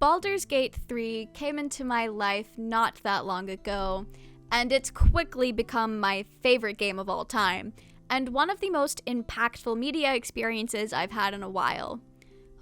Baldur's Gate 3 came into my life not that long ago, and it's quickly become my favorite game of all time, and one of the most impactful media experiences I've had in a while.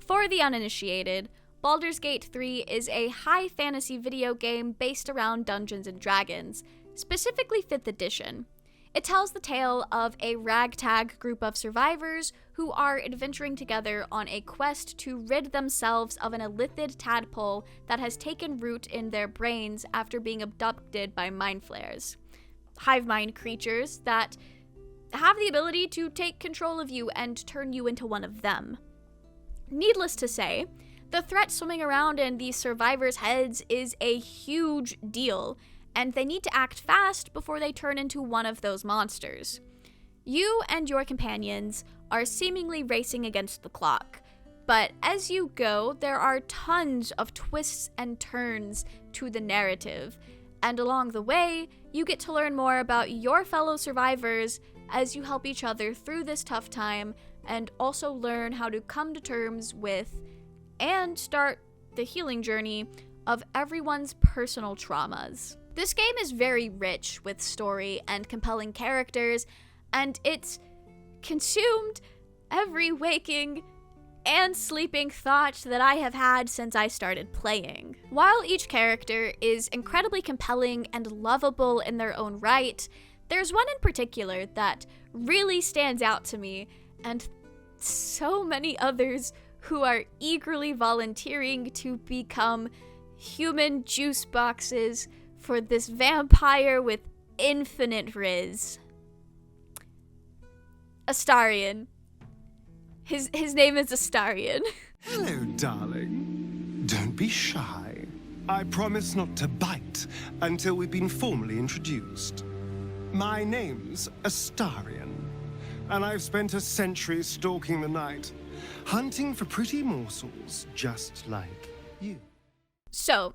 For the uninitiated, Baldur's Gate 3 is a high fantasy video game based around Dungeons & Dragons, specifically 5th edition. It tells the tale of a ragtag group of survivors who are adventuring together on a quest to rid themselves of an illithid tadpole that has taken root in their brains after being abducted by mind flayers. Hive mind creatures that have the ability to take control of you and turn you into one of them. Needless to say, the threat swimming around in these survivors' heads is a huge deal, and they need to act fast before they turn into one of those monsters. You and your companions are seemingly racing against the clock, but as you go, there are tons of twists and turns to the narrative, and along the way, you get to learn more about your fellow survivors as you help each other through this tough time, and also learn how to come to terms with and start the healing journey of everyone's personal traumas. This game is very rich with story and compelling characters, and it's consumed every waking and sleeping thought that I have had since I started playing. While each character is incredibly compelling and lovable in their own right, there's one in particular that really stands out to me, and so many others who are eagerly volunteering to become human juice boxes for this vampire with infinite riz. Astarion. His name is Astarion. Hello, darling. Don't be shy. I promise not to bite until we've been formally introduced. My name's Astarion, and I've spent a century stalking the night, hunting for pretty morsels just like you. So,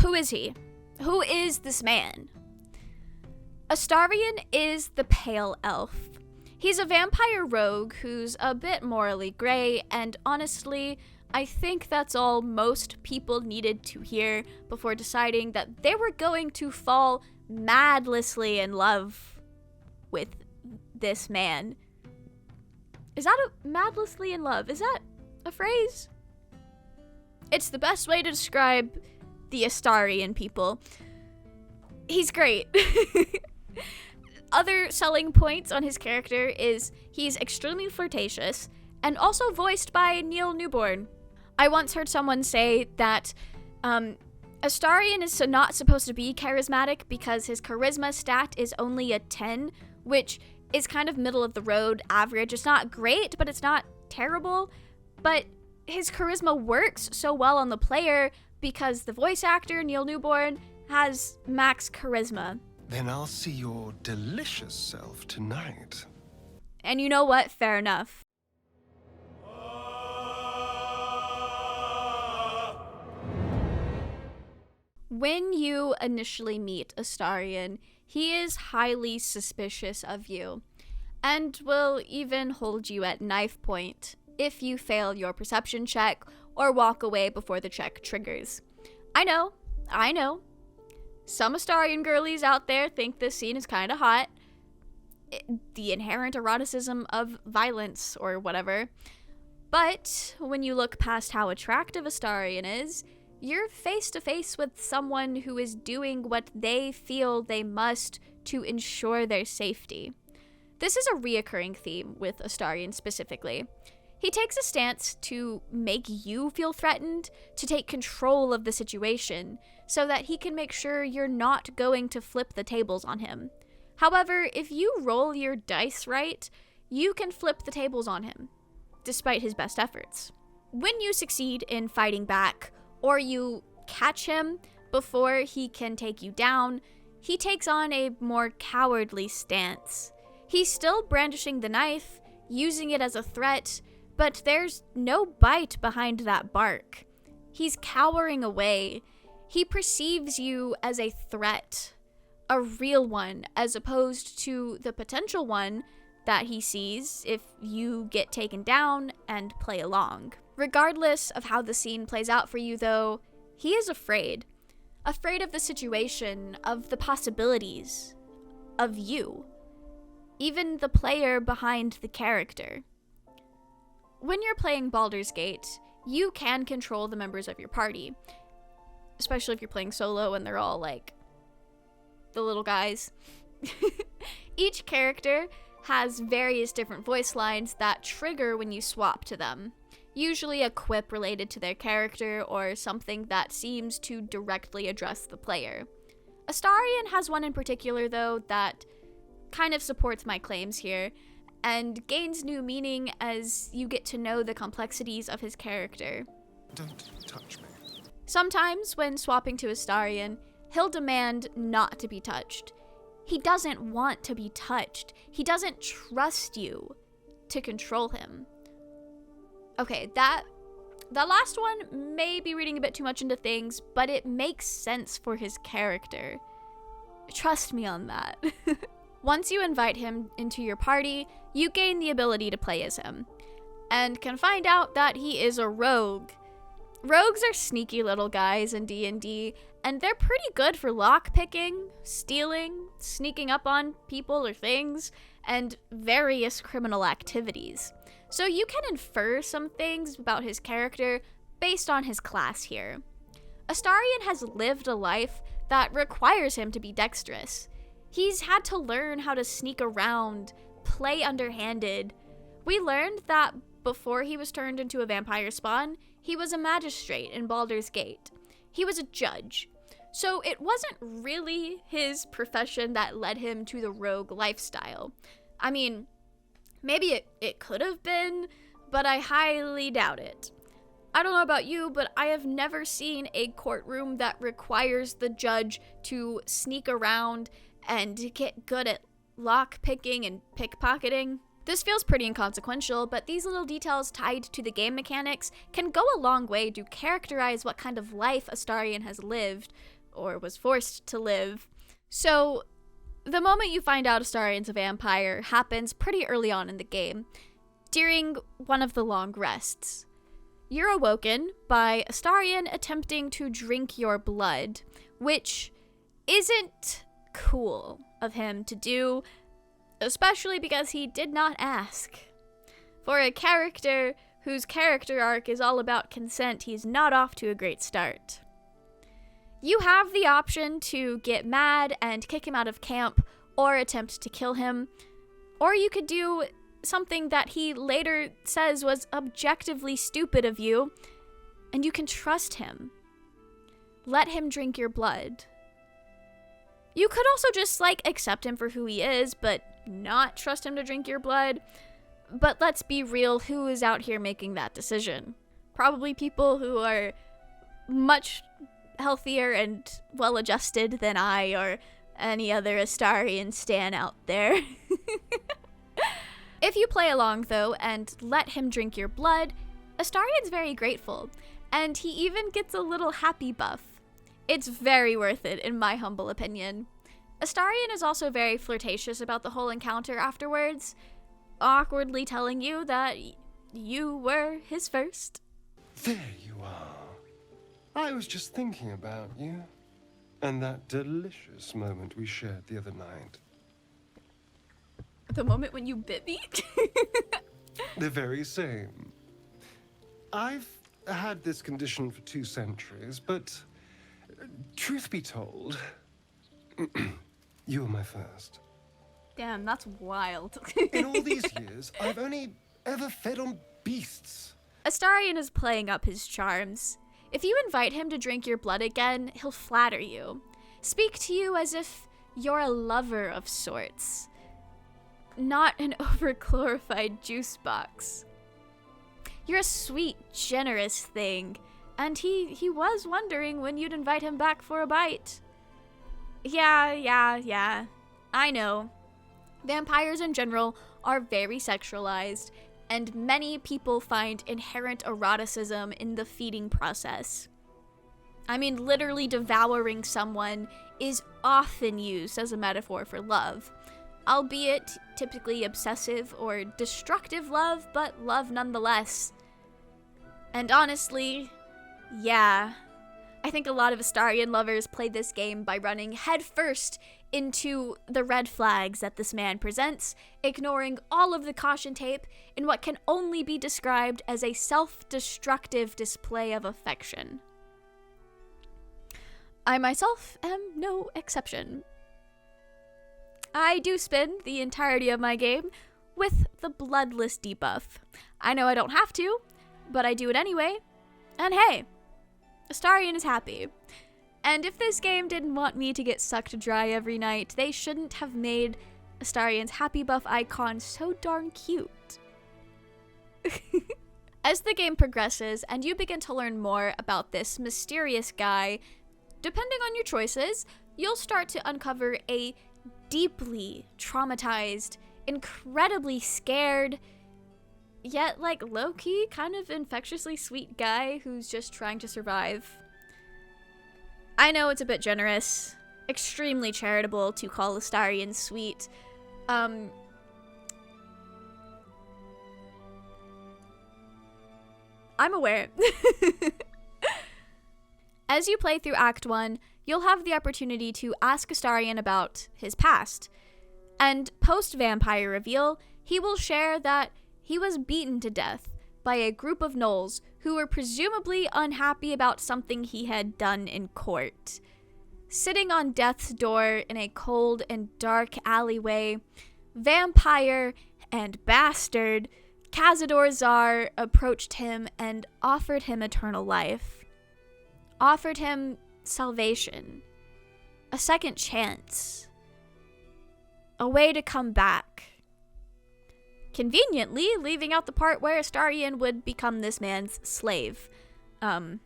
who is he? Who is this man? Astarion is the Pale Elf. He's a vampire rogue who's a bit morally gray, and honestly, I think that's all most people needed to hear before deciding that they were going to fall madlessly in love with this man. Is that madlessly in love? Is that a phrase? It's the best way to describe the Astarion people. He's great. Other selling points on his character is he's extremely flirtatious and also voiced by Neil Newborn. I once heard someone say that Astarion is not supposed to be charismatic because his charisma stat is only a 10, which is kind of middle of the road average. It's not great, but it's not terrible. But his charisma works so well on the player because the voice actor, Neil Newborn, has max charisma. Then I'll see your delicious self tonight. And you know what? Fair enough. When you initially meet Astarion, he is highly suspicious of you, and will even hold you at knife point if you fail your perception check or walk away before the check triggers. I know. Some Astarion girlies out there think this scene is kinda hot. The inherent eroticism of violence or whatever. But when you look past how attractive Astarion is, you're face to face with someone who is doing what they feel they must to ensure their safety. This is a reoccurring theme with Astarion specifically. He takes a stance to make you feel threatened, to take control of the situation, so that he can make sure you're not going to flip the tables on him. However, if you roll your dice right, you can flip the tables on him, despite his best efforts. When you succeed in fighting back, or you catch him before he can take you down, he takes on a more cowardly stance. He's still brandishing the knife, using it as a threat, but there's no bite behind that bark. He's cowering away. He perceives you as a threat, a real one, as opposed to the potential one that he sees if you get taken down and play along. Regardless of how the scene plays out for you, though, he is afraid. Afraid of the situation, of the possibilities, of you. Even the player behind the character. When you're playing Baldur's Gate, you can control the members of your party. Especially if you're playing solo and they're all like the little guys. Each character has various different voice lines that trigger when you swap to them. Usually a quip related to their character or something that seems to directly address the player. Astarion has one in particular, though, that kind of supports my claims here and gains new meaning as you get to know the complexities of his character. Don't touch me. Sometimes when swapping to Astarion, he'll demand not to be touched. He doesn't want to be touched. He doesn't trust you to control him. Okay, that last one may be reading a bit too much into things, but it makes sense for his character. Trust me on that. Once you invite him into your party, you gain the ability to play as him, and can find out that he is a rogue. Rogues are sneaky little guys in D&D, and they're pretty good for lockpicking, stealing, sneaking up on people or things, and various criminal activities. So you can infer some things about his character based on his class here. Astarion has lived a life that requires him to be dexterous. He's had to learn how to sneak around, play underhanded. We learned that before he was turned into a vampire spawn, he was a magistrate in Baldur's Gate. He was a judge. So it wasn't really his profession that led him to the rogue lifestyle. I mean, maybe it could have been, but I highly doubt it. I don't know about you, but I have never seen a courtroom that requires the judge to sneak around and get good at lock picking and pickpocketing. This feels pretty inconsequential, but these little details tied to the game mechanics can go a long way to characterize what kind of life Astarion has lived, or was forced to live. So, the moment you find out Astarion's a vampire happens pretty early on in the game, during one of the long rests. You're awoken by Astarion attempting to drink your blood, which isn't cool of him to do, especially because he did not ask. For a character whose character arc is all about consent, he's not off to a great start. You have the option to get mad and kick him out of camp, or attempt to kill him, or you could do something that he later says was objectively stupid of you, and you can trust him. Let him drink your blood. You could also just, accept him for who he is, but not trust him to drink your blood. But let's be real, who is out here making that decision? Probably people who are much healthier and well-adjusted than I or any other Astarion stan out there. If you play along, though, and let him drink your blood, Astarion's very grateful, and he even gets a little happy buff. It's very worth it, in my humble opinion. Astarion is also very flirtatious about the whole encounter afterwards, awkwardly telling you that you were his first. There you are. I was just thinking about you, and that delicious moment we shared the other night. The moment when you bit me? The very same. I've had this condition for 2 centuries, but truth be told, you were my first. Damn, that's wild. In all these years, I've only ever fed on beasts. Astarion is playing up his charms. If you invite him to drink your blood again, he'll flatter you. Speak to you as if you're a lover of sorts. Not an overglorified juice box. You're a sweet, generous thing, and he was wondering when you'd invite him back for a bite. Yeah, I know. Vampires in general are very sexualized, and many people find inherent eroticism in the feeding process. I mean, literally devouring someone is often used as a metaphor for love, albeit typically obsessive or destructive love, but love nonetheless. And honestly, yeah, I think a lot of Astarion lovers played this game by running headfirst into the red flags that this man presents, ignoring all of the caution tape in what can only be described as a self-destructive display of affection. I myself am no exception. I do spend the entirety of my game with the bloodless debuff. I know I don't have to, but I do it anyway. And hey, Astarion is happy. And if this game didn't want me to get sucked dry every night, they shouldn't have made Astarion's happy buff icon so darn cute. As the game progresses and you begin to learn more about this mysterious guy, depending on your choices, you'll start to uncover a deeply traumatized, incredibly scared, yet like low-key kind of infectiously sweet guy who's just trying to survive. I know it's a bit generous, extremely charitable to call Astarion sweet. I'm aware. As you play through Act 1, you'll have the opportunity to ask Astarion about his past. And post-vampire reveal, he will share that he was beaten to death by a group of gnolls who were presumably unhappy about something he had done in court. Sitting on death's door in a cold and dark alleyway, vampire and bastard Cazador Czar approached him and offered him eternal life. Offered him salvation. A second chance. A way to come back. Conveniently, leaving out the part where Astarion would become this man's slave. This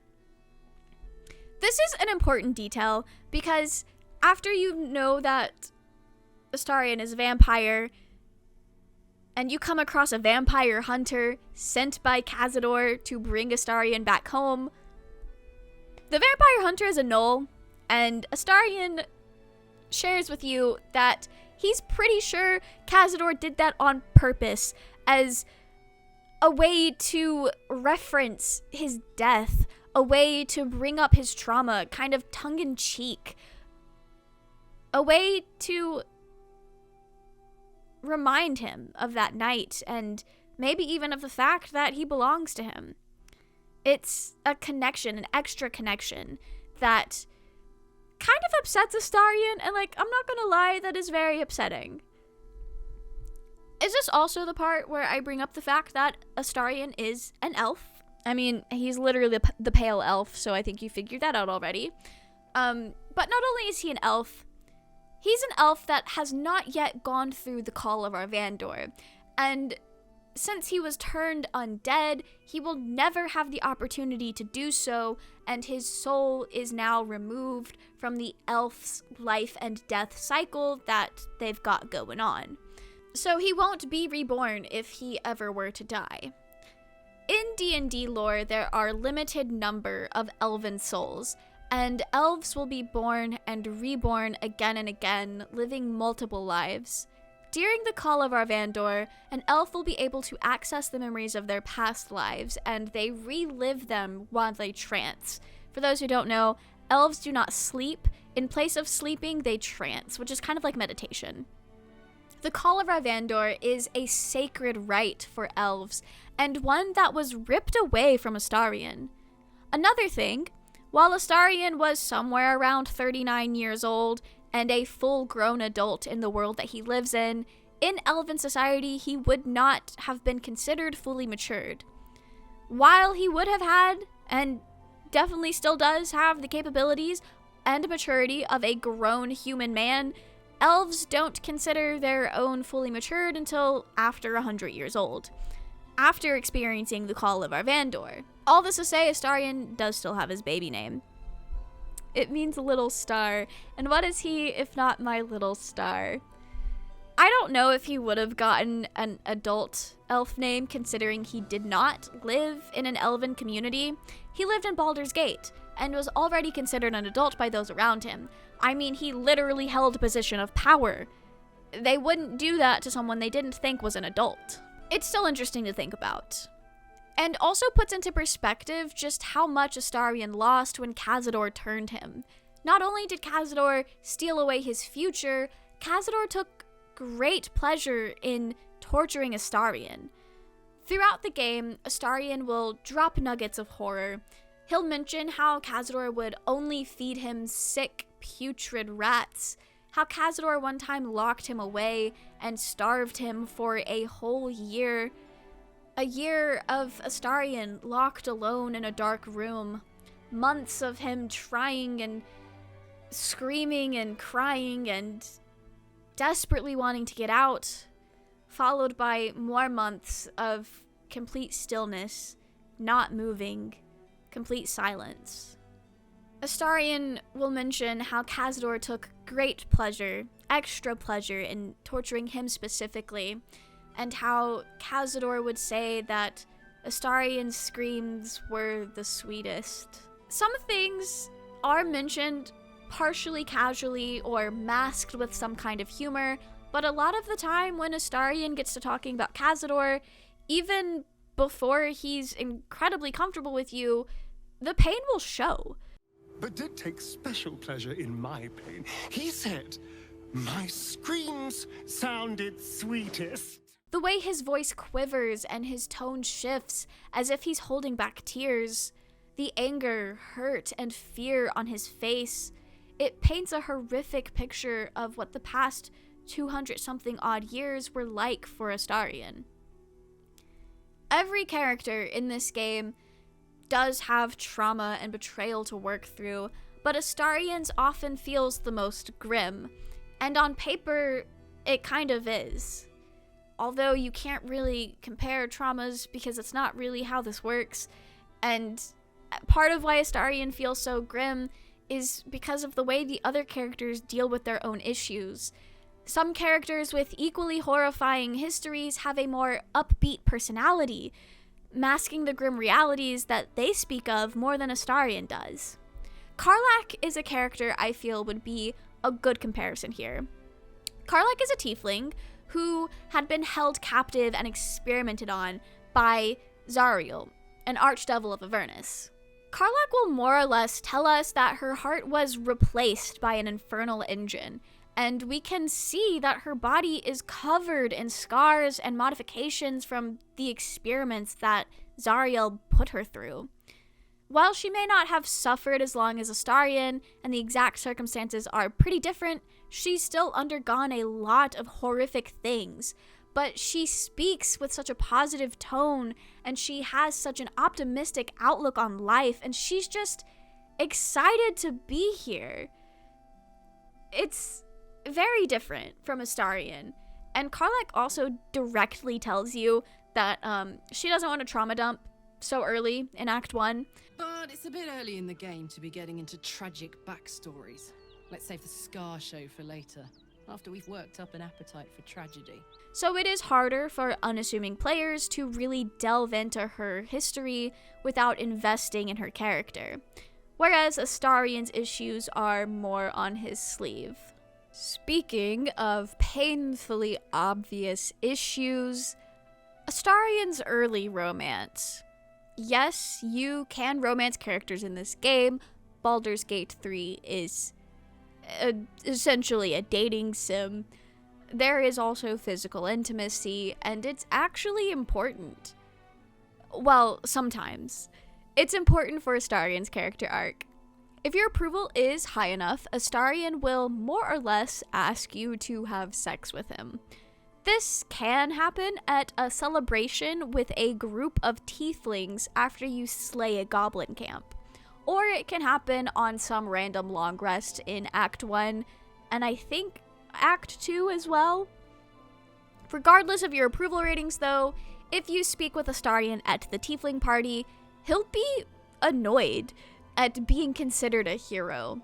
is an important detail, because after you know that Astarion is a vampire, and you come across a vampire hunter sent by Cazador to bring Astarion back home, the vampire hunter is a gnoll, and Astarion shares with you that he's pretty sure Cazador did that on purpose as a way to reference his death, a way to bring up his trauma, kind of tongue-in-cheek, a way to remind him of that night and maybe even of the fact that he belongs to him. It's a connection, an extra connection that kind of upsets Astarion, and I'm not gonna lie, that is very upsetting. Is this also the part where I bring up the fact that Astarion is an elf? I mean, he's literally the pale elf, so I think you figured that out already. But not only is he an elf, he's an elf that has not yet gone through the call of our Vandor, and since he was turned undead, he will never have the opportunity to do so, and his soul is now removed from the elf's life and death cycle that they've got going on. So he won't be reborn if he ever were to die. In D&D lore, there are limited number of elven souls, and elves will be born and reborn again and again, living multiple lives. During the Call of Arvandor, an elf will be able to access the memories of their past lives, and they relive them while they trance. For those who don't know, elves do not sleep. In place of sleeping, they trance, which is kind of like meditation. The Call of Arvandor is a sacred rite for elves, and one that was ripped away from Astarion. Another thing, while Astarion was somewhere around 39 years old, and a full-grown adult in the world that he lives in elven society, he would not have been considered fully matured. While he would have had, and definitely still does have, the capabilities and maturity of a grown human man, elves don't consider their own fully matured until after 100 years old, after experiencing the Call of Arvandor. All this to say, Astarion does still have his baby name. It means little star, and what is he if not my little star? I don't know if he would have gotten an adult elf name, considering he did not live in an elven community. He lived in Baldur's Gate, and was already considered an adult by those around him. I mean, he literally held a position of power. They wouldn't do that to someone they didn't think was an adult. It's still interesting to think about. and also puts into perspective just how much Astarion lost when Cazador turned him. Not only did Cazador steal away his future, Cazador took great pleasure in torturing Astarion. Throughout the game, Astarion will drop nuggets of horror. He'll mention how Cazador would only feed him sick, putrid rats, how Cazador one time locked him away and starved him for a whole year. A year of Astarion locked alone in a dark room. Months of him trying and screaming and crying and desperately wanting to get out, followed by more months of complete stillness, not moving, complete silence. Astarion will mention how Cazador took great pleasure, extra pleasure, in torturing him specifically, and how Cazador would say that Astarion's screams were the sweetest. Some things are mentioned partially casually or masked with some kind of humor, but a lot of the time when Astarion gets to talking about Cazador, even before he's incredibly comfortable with you, the pain will show. But did take special pleasure in my pain. He said, my screams sounded sweetest. The way his voice quivers and his tone shifts as if he's holding back tears, the anger, hurt, and fear on his face, it paints a horrific picture of what the past 200-something odd years were like for Astarion. Every character in this game does have trauma and betrayal to work through, but Astarion's often feels the most grim, and on paper, it kind of is. Although you can't really compare traumas because it's not really how this works, and part of why Astarion feels so grim is because of the way the other characters deal with their own issues. Some characters with equally horrifying histories have a more upbeat personality, masking the grim realities that they speak of more than Astarion does. Karlach is a character I feel would be a good comparison here. Karlach is a tiefling who had been held captive and experimented on by Zariel, an archdevil of Avernus. Karlach will more or less tell us that her heart was replaced by an infernal engine, and we can see that her body is covered in scars and modifications from the experiments that Zariel put her through. While she may not have suffered as long as Astarion, and the exact circumstances are pretty different, she's still undergone a lot of horrific things. But she speaks with such a positive tone, and she has such an optimistic outlook on life, and she's just excited to be here. It's very different from Astarion. And Karlach also directly tells you that she doesn't want to trauma dump so early in Act 1. But it's a bit early in the game to be getting into tragic backstories. Let's save the scar show for later, after we've worked up an appetite for tragedy. So it is harder for unassuming players to really delve into her history without investing in her character, whereas Astarion's issues are more on his sleeve. Speaking of painfully obvious issues, Astarion's early romance. Yes, you can romance characters in this game. Baldur's Gate 3 is essentially a dating sim. There is also physical intimacy, and it's actually important. Well, sometimes. It's important for Astarion's character arc. If your approval is high enough, Astarion will more or less ask you to have sex with him. This can happen at a celebration with a group of tieflings after you slay a goblin camp. Or it can happen on some random long rest in Act 1, and I think Act 2 as well. Regardless of your approval ratings though, if you speak with Astarion at the tiefling party, he'll be annoyed at being considered a hero.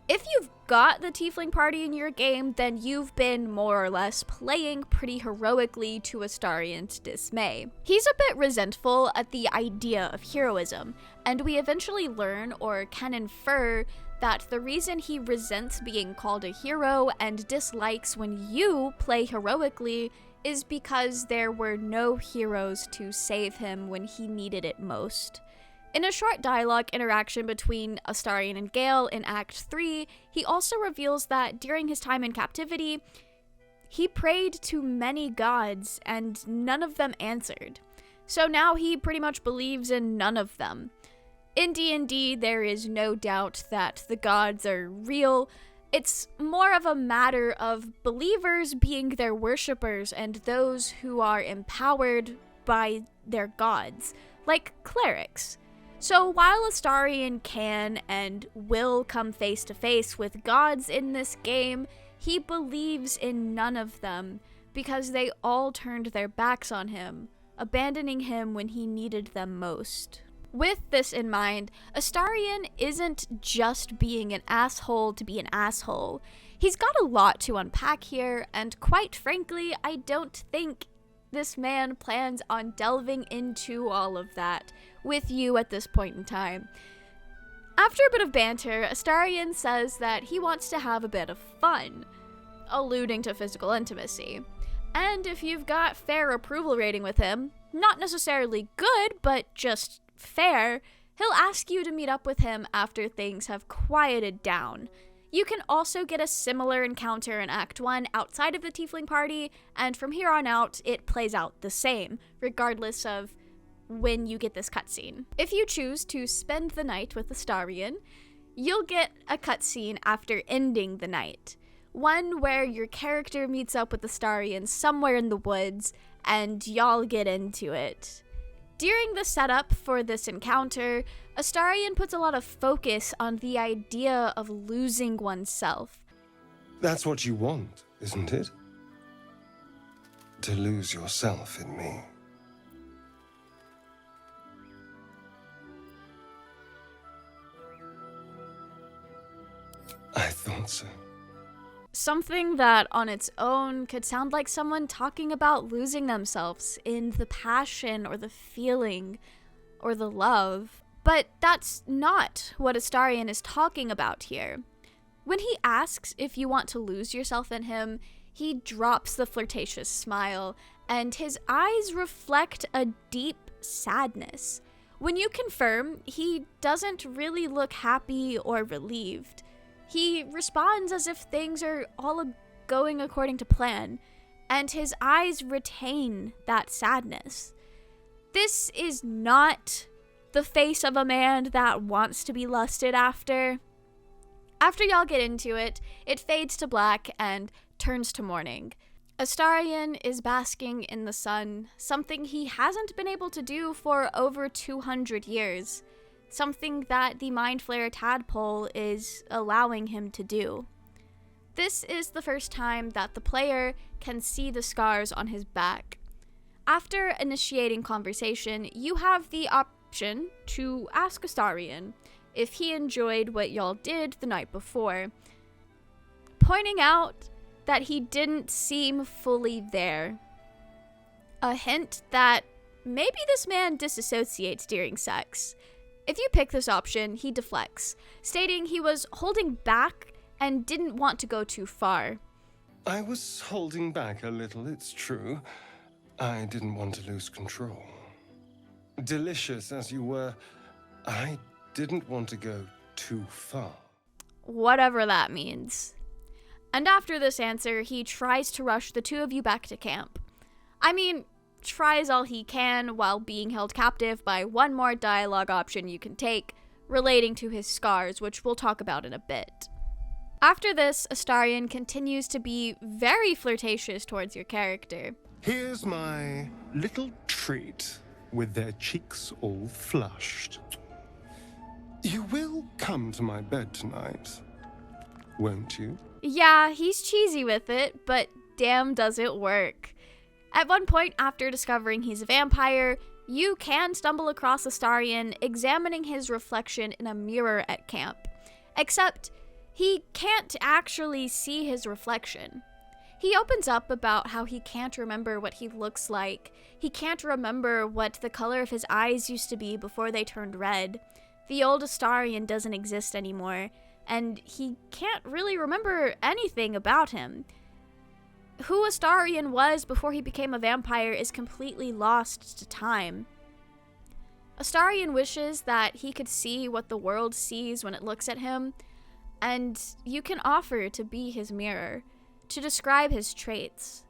If you've got the tiefling party in your game, then you've been more or less playing pretty heroically to Astarion's dismay. He's a bit resentful at the idea of heroism, and we eventually learn or can infer that the reason he resents being called a hero and dislikes when you play heroically is because there were no heroes to save him when he needed it most. In a short dialogue interaction between Astarion and Gale in Act 3, he also reveals that during his time in captivity, he prayed to many gods and none of them answered. So now he pretty much believes in none of them. In D&D, there is no doubt that the gods are real. It's more of a matter of believers being their worshippers and those who are empowered by their gods, like clerics. So while Astarion can and will come face to face with gods in this game, he believes in none of them because they all turned their backs on him, abandoning him when he needed them most. With this in mind, Astarion isn't just being an asshole to be an asshole. He's got a lot to unpack here, and quite frankly, I don't think this man plans on delving into all of that with you at this point in time. After a bit of banter, Astarion says that he wants to have a bit of fun, alluding to physical intimacy. And if you've got fair approval rating with him, not necessarily good, but just fair, he'll ask you to meet up with him after things have quieted down. You can also get a similar encounter in Act 1 outside of the Tiefling party, and from here on out, it plays out the same, regardless of when you get this cutscene. If you choose to spend the night with Astarion, you'll get a cutscene after ending the night. One where your character meets up with Astarion somewhere in the woods, and y'all get into it. During the setup for this encounter, Astarion puts a lot of focus on the idea of losing oneself. That's what you want, isn't it? To lose yourself in me. I thought so. Something that on its own could sound like someone talking about losing themselves in the passion or the feeling or the love. But that's not what Astarion is talking about here. When he asks if you want to lose yourself in him, he drops the flirtatious smile, and his eyes reflect a deep sadness. When you confirm, he doesn't really look happy or relieved. He responds as if things are all going according to plan, and his eyes retain that sadness. This is not the face of a man that wants to be lusted after. After y'all get into it, it fades to black and turns to morning. Astarion is basking in the sun, something he hasn't been able to do for over 200 years. Something that the Mind Flayer tadpole is allowing him to do. This is the first time that the player can see the scars on his back. After initiating conversation, you have the option to ask Astarion if he enjoyed what y'all did the night before, pointing out that he didn't seem fully there. A hint that maybe this man disassociates during sex. If you pick this option, he deflects, stating he was holding back and didn't want to go too far. I was holding back a little, it's true. I didn't want to lose control. Delicious as you were, I didn't want to go too far. Whatever that means. And after this answer, he tries to rush the two of you back to camp. I mean, tries all he can while being held captive by one more dialogue option you can take, relating to his scars, which we'll talk about in a bit. After this, Astarion continues to be very flirtatious towards your character. Here's my little treat, with their cheeks all flushed. You will come to my bed tonight, won't you? Yeah, he's cheesy with it, but damn does it work. At one point after discovering he's a vampire, you can stumble across Astarion examining his reflection in a mirror at camp. Except, he can't actually see his reflection. He opens up about how he can't remember what he looks like. He can't remember what the color of his eyes used to be before they turned red. The old Astarion doesn't exist anymore, and he can't really remember anything about him. who Astarion was before he became a vampire is completely lost to time. Astarion wishes that he could see what the world sees when it looks at him, and you can offer to be his mirror, to describe his traits.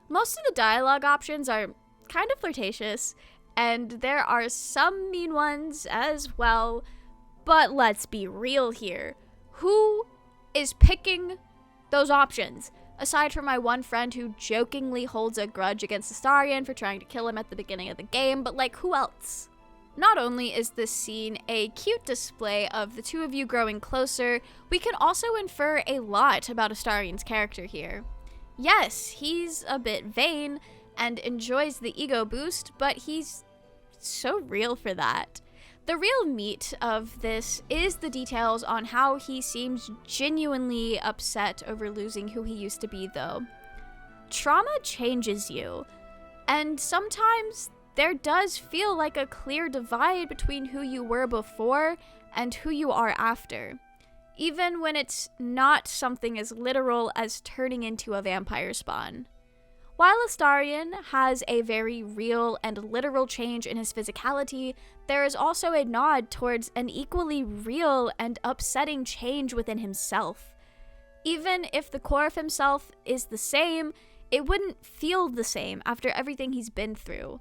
Most of the dialogue options are kind of flirtatious, and there are some mean ones as well, but let's be real here. Who is picking those options? Aside from my one friend who jokingly holds a grudge against Astarion for trying to kill him at the beginning of the game, but like, who else? Not only is this scene a cute display of the two of you growing closer, we can also infer a lot about Astarion's character here. Yes, he's a bit vain and enjoys the ego boost, but he's so real for that. The real meat of this is the details on how he seems genuinely upset over losing who he used to be, though. Trauma changes you, and sometimes there does feel like a clear divide between who you were before and who you are after, even when it's not something as literal as turning into a vampire spawn. While Astarion has a very real and literal change in his physicality, there is also a nod towards an equally real and upsetting change within himself. Even if the core of himself is the same, it wouldn't feel the same after everything he's been through.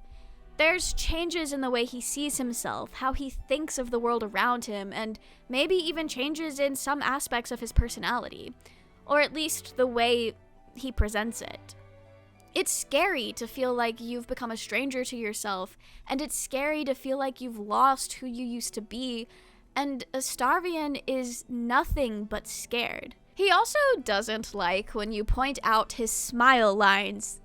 There's changes in the way he sees himself, how he thinks of the world around him, and maybe even changes in some aspects of his personality, or at least the way he presents it. It's scary to feel like you've become a stranger to yourself, and it's scary to feel like you've lost who you used to be, and Astarion is nothing but scared. He also doesn't like when you point out his smile lines,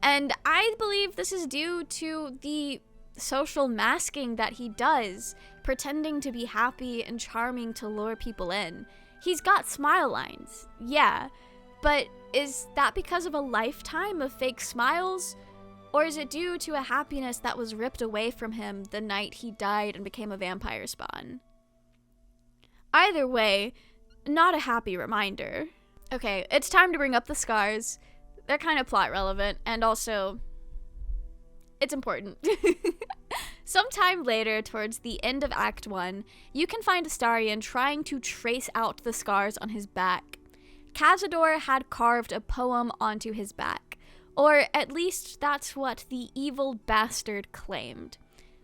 and I believe this is due to the social masking that he does, pretending to be happy and charming to lure people in. He's got smile lines, yeah, but is that because of a lifetime of fake smiles? Or is it due to a happiness that was ripped away from him the night he died and became a vampire spawn? Either way, not a happy reminder. Okay, it's time to bring up the scars. They're kind of plot relevant, and also, it's important. Sometime later, towards the end of Act 1, you can find Astarion trying to trace out the scars on his back. Cazador had carved a poem onto his back, or at least that's what the evil bastard claimed.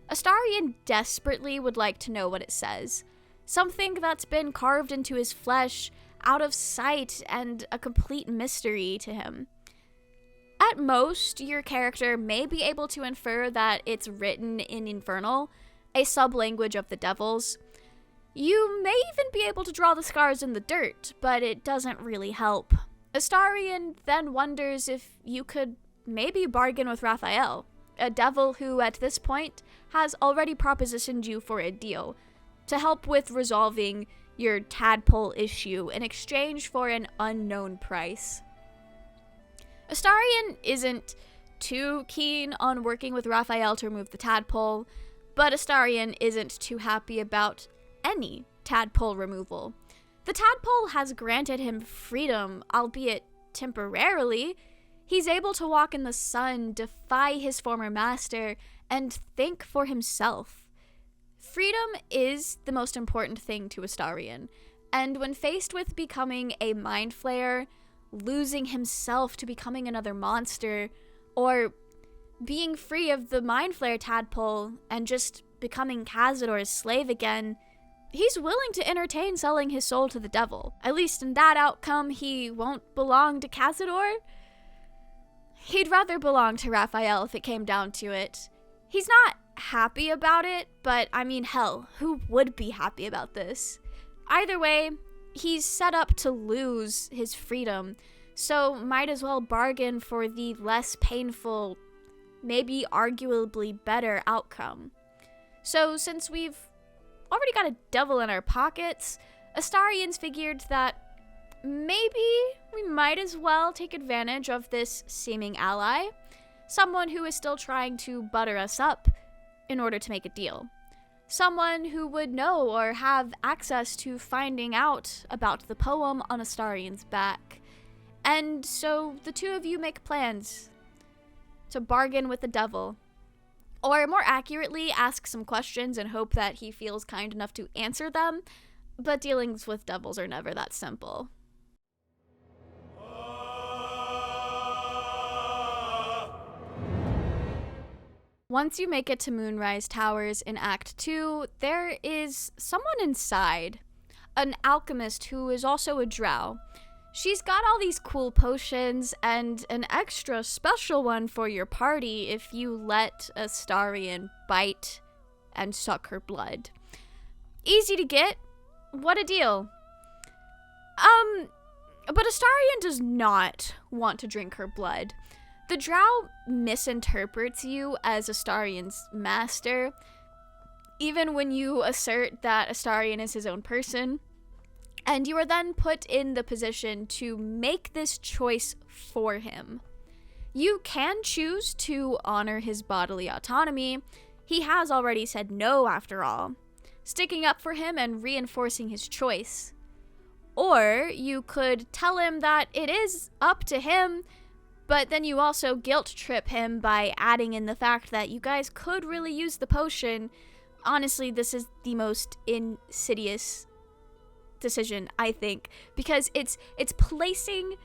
Astarion desperately would like to know what it says. Something that's been carved into his flesh, out of sight, and a complete mystery to him. At most, your character may be able to infer that it's written in Infernal, a sub-language of the devils. You may even be able to draw the scars in the dirt, but it doesn't really help. Astarion then wonders if you could maybe bargain with Raphael, a devil who at this point has already propositioned you for a deal, to help with resolving your tadpole issue in exchange for an unknown price. Astarion isn't too keen on working with Raphael to remove the tadpole, but Astarion isn't too happy about any tadpole removal. The tadpole has granted him freedom, albeit temporarily. He's able to walk in the sun, defy his former master, and think for himself. Freedom is the most important thing to Astarion, and when faced with becoming a mind flayer, losing himself to becoming another monster, or being free of the mind flayer tadpole and just becoming Cazador's slave again, he's willing to entertain selling his soul to the devil. At least in that outcome, he won't belong to Cazador. He'd rather belong to Raphael if it came down to it. He's not happy about it, but I mean, hell, who would be happy about this? Either way, he's set up to lose his freedom, so might as well bargain for the less painful, maybe arguably better outcome. So since we've already got a devil in our pockets, Astarion's figured that maybe we might as well take advantage of this seeming ally, someone who is still trying to butter us up in order to make a deal. Someone who would know or have access to finding out about the poem on Astarion's back. And so the two of you make plans to bargain with the devil. Or more accurately, ask some questions and hope that he feels kind enough to answer them. But dealings with devils are never that simple. Once you make it to Moonrise Towers in Act 2, there is someone inside. An alchemist who is also a drow. She's got all these cool potions and an extra special one for your party if you let Astarion bite and suck her blood. Easy to get. What a deal. But Astarion does not want to drink her blood. The drow misinterprets you as Astarion's master, even when you assert that Astarion is his own person. And you are then put in the position to make this choice for him. You can choose to honor his bodily autonomy. He has already said no, after all, sticking up for him and reinforcing his choice. Or you could tell him that it is up to him, but then you also guilt trip him by adding in the fact that you guys could really use the potion. Honestly, this is the most insidious decision, I think, because it's placing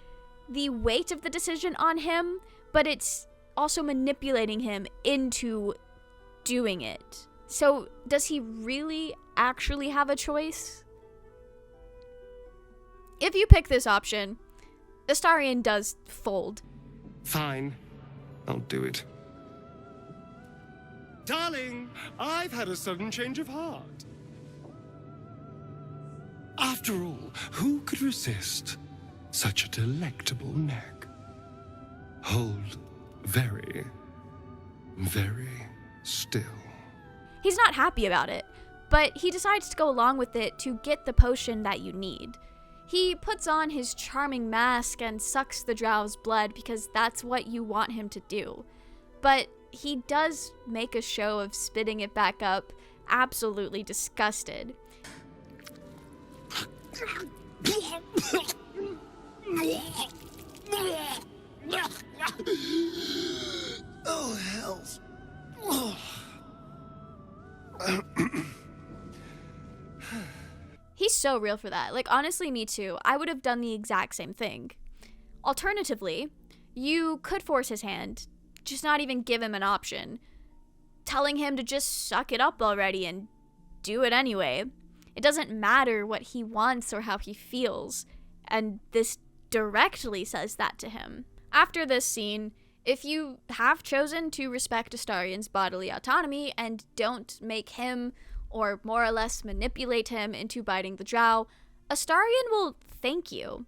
the weight of the decision on him, but it's also manipulating him into doing it. So does he really actually have a choice? If you pick this option, Astarion does fold. Fine, I'll do it. Darling, I've had a sudden change of heart. After all, who could resist such a delectable neck? Hold very, very still. He's not happy about it, but he decides to go along with it to get the potion that you need. He puts on his charming mask and sucks the drow's blood because that's what you want him to do. But he does make a show of spitting it back up, absolutely disgusted. Oh, hells. He's so real for that. Like, honestly, me too. I would have done the exact same thing. Alternatively, you could force his hand, just not even give him an option, telling him to just suck it up already and do it anyway. It doesn't matter what he wants or how he feels, and this directly says that to him. After this scene, if you have chosen to respect Astarion's bodily autonomy and don't make him, or more or less manipulate him into biting the drow, Astarion will thank you.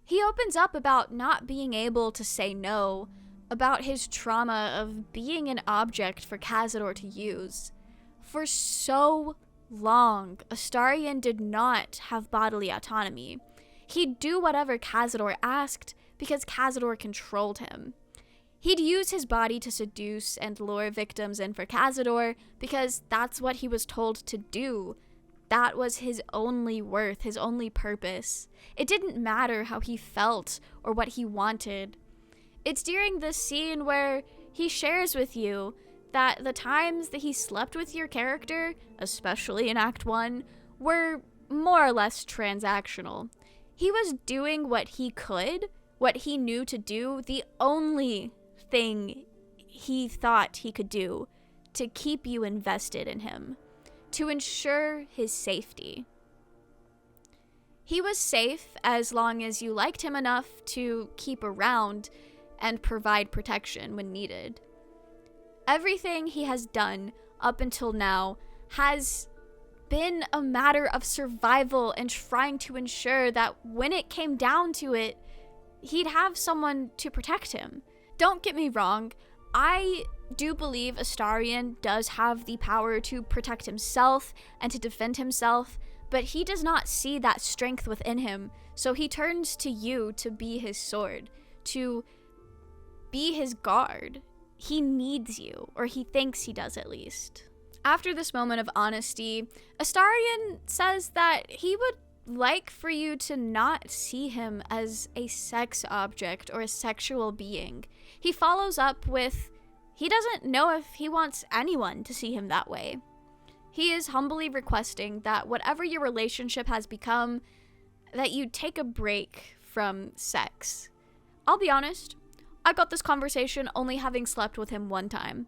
He opens up about not being able to say no, about his trauma of being an object for Cazador to use. For so long, Astarion did not have bodily autonomy. He'd do whatever Cazador asked because Cazador controlled him. He'd use his body to seduce and lure victims in for Cazador because that's what he was told to do. That was his only worth, his only purpose. It didn't matter how he felt or what he wanted. It's during this scene where he shares with you that the times that he slept with your character, especially in Act 1, were more or less transactional. He was doing what he could, what he knew to do, the only thing he thought he could do to keep you invested in him, to ensure his safety. He was safe as long as you liked him enough to keep around and provide protection when needed. Everything he has done up until now has been a matter of survival and trying to ensure that when it came down to it, he'd have someone to protect him. Don't get me wrong, I do believe Astarion does have the power to protect himself and to defend himself, but he does not see that strength within him, so he turns to you to be his sword, to be his guard. He needs you, or he thinks he does at least. After this moment of honesty, Astarion says that he would like for you to not see him as a sex object or a sexual being. He follows up with, he doesn't know if he wants anyone to see him that way. He is humbly requesting that whatever your relationship has become, that you take a break from sex. I'll be honest, I got this conversation only having slept with him one time.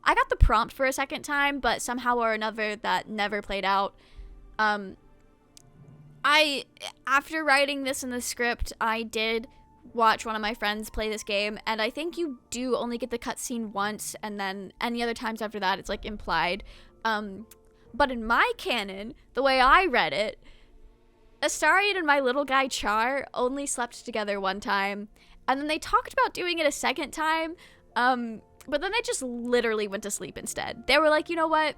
I got the prompt for a second time, but somehow or another that never played out. After writing this in the script, I did watch one of my friends play this game, and I think you do only get the cutscene once, and then any other times after that, it's like implied. But in my canon, the way I read it, Astarion and my little guy Char only slept together one time, and then they talked about doing it a second time, but then they just literally went to sleep instead. They were like, you know what?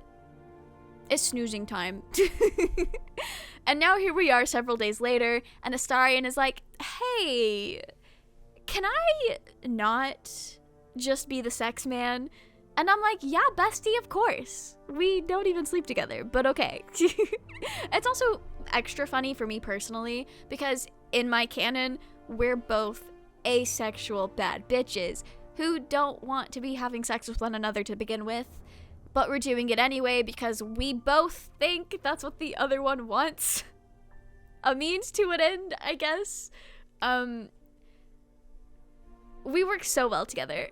It's snoozing time. And now here we are several days later, and Astarion is like, hey, can I not just be the sex man? And I'm like, yeah, bestie, of course. We don't even sleep together, but okay. It's also extra funny for me personally, because in my canon, we're both asexual bad bitches who don't want to be having sex with one another to begin with, but we're doing it anyway because we both think that's what the other one wants. A means to an end, I guess. We work so well together.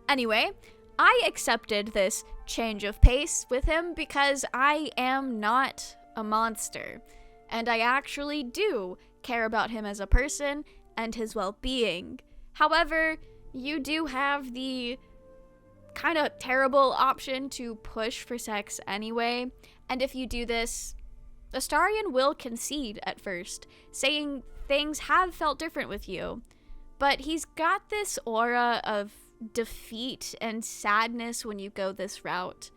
Anyway, I accepted this change of pace with him because I am not a monster, and I actually do care about him as a person and his well-being. However, you do have the kind of terrible option to push for sex anyway, and if you do this, Astarion will concede at first, saying things have felt different with you, but he's got this aura of defeat and sadness when you go this route.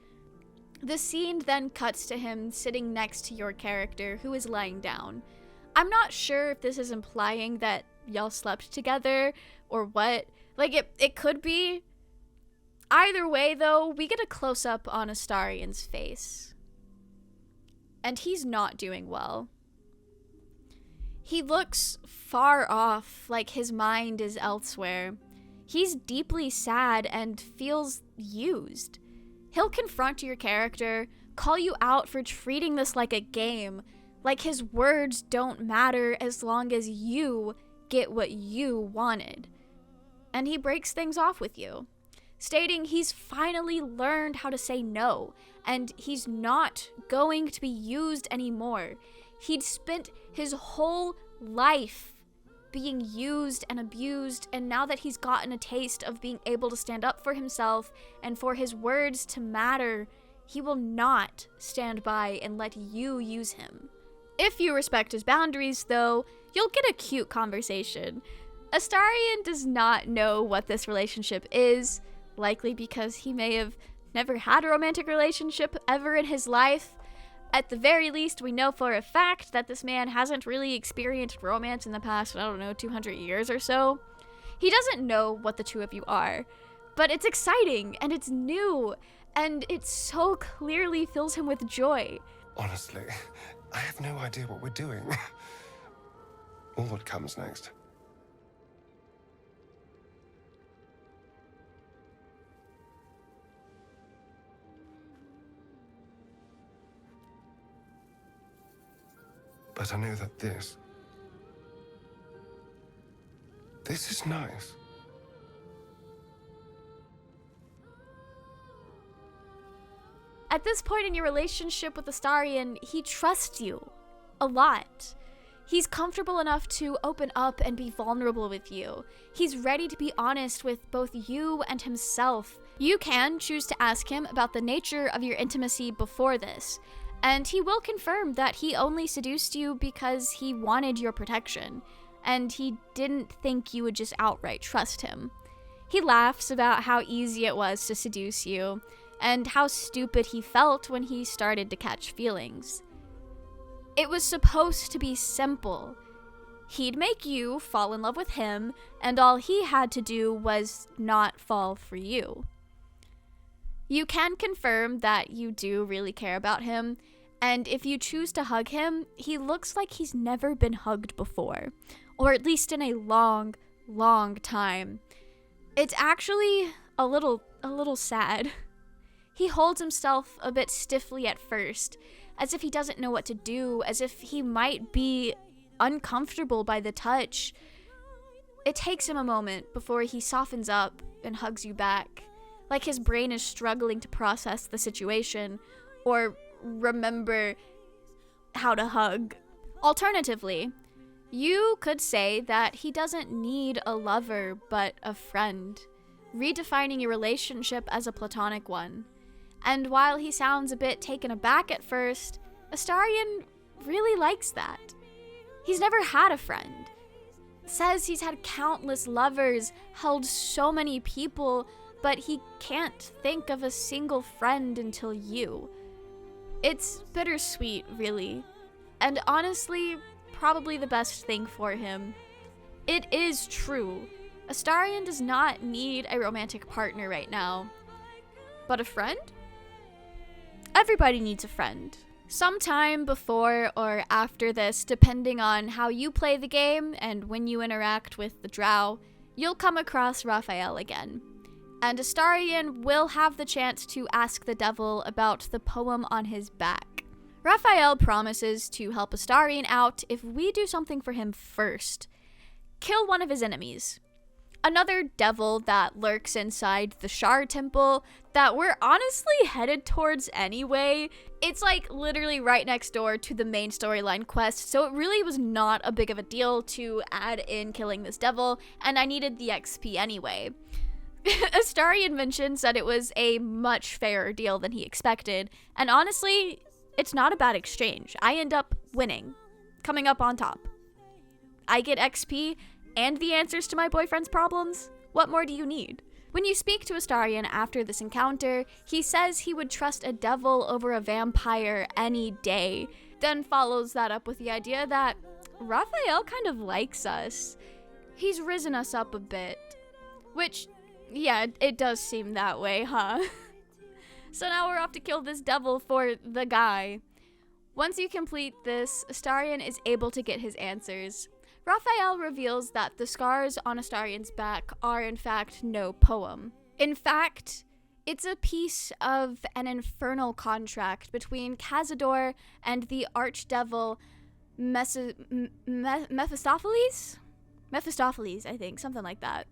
The scene then cuts to him sitting next to your character, who is lying down. I'm not sure if this is implying that y'all slept together or what. Like, it could be. Either way, though, we get a close-up on Astarion's face. And he's not doing well. He looks far off, like his mind is elsewhere. He's deeply sad and feels used. He'll confront your character, call you out for treating this like a game, like his words don't matter as long as you get what you wanted. And he breaks things off with you, stating he's finally learned how to say no, and he's not going to be used anymore. He'd spent his whole life being used and abused, and now that he's gotten a taste of being able to stand up for himself and for his words to matter, he will not stand by and let you use him. If you respect his boundaries, though, you'll get a cute conversation. Astarion does not know what this relationship is, likely because he may have never had a romantic relationship ever in his life. At the very least, we know for a fact that this man hasn't really experienced romance in the past, 200 years or so. He doesn't know what the two of you are, but it's exciting, and it's new, and it so clearly fills him with joy. Honestly, I have no idea what we're doing. Or what comes next. But I know that this is nice. At this point in your relationship with Astarion, he trusts you a lot. He's comfortable enough to open up and be vulnerable with you. He's ready to be honest with both you and himself. You can choose to ask him about the nature of your intimacy before this, and he will confirm that he only seduced you because he wanted your protection, and he didn't think you would just outright trust him. He laughs about how easy it was to seduce you, and how stupid he felt when he started to catch feelings. It was supposed to be simple. He'd make you fall in love with him, and all he had to do was not fall for you. You can confirm that you do really care about him, And if you choose to hug him, he looks like he's never been hugged before, or at least in a long, long time. It's actually a little sad. He holds himself a bit stiffly at first, as if he doesn't know what to do, as if he might be uncomfortable by the touch. It takes him a moment before he softens up and hugs you back, like his brain is struggling to process the situation or remember how to hug. Alternatively, you could say that he doesn't need a lover but a friend, redefining your relationship as a platonic one. And while he sounds a bit taken aback at first, Astarion really likes that. He's never had a friend. Says he's had countless lovers, held so many people, but he can't think of a single friend until you. It's bittersweet, really. And honestly, probably the best thing for him. It is true. Astarion does not need a romantic partner right now. But a friend? Everybody needs a friend. Sometime before or after this, depending on how you play the game and when you interact with the drow, you'll come across Raphael again. And Astarion will have the chance to ask the devil about the poem on his back. Raphael promises to help Astarion out if we do something for him first. Kill one of his enemies. Another devil that lurks inside the Shard Temple that we're honestly headed towards anyway. It's like literally right next door to the main storyline quest, so it really was not a big of a deal to add in killing this devil, and I needed the XP anyway. Astarion mentions that it was a much fairer deal than he expected, and honestly, it's not a bad exchange. I end up winning, coming up on top. I get XP and the answers to my boyfriend's problems. What more do you need? When you speak to Astarion after this encounter, he says he would trust a devil over a vampire any day, then follows that up with the idea that Raphael kind of likes us. He's risen us up a bit. Which, yeah, it does seem that way, huh? So now we're off to kill this devil for the guy. Once you complete this, Astarion is able to get his answers. Raphael reveals that the scars on Astarion's back are in fact no poem. In fact, it's a piece of an infernal contract between Cazador and the archdevil Mephistopheles? Mephistopheles, I think, something like that.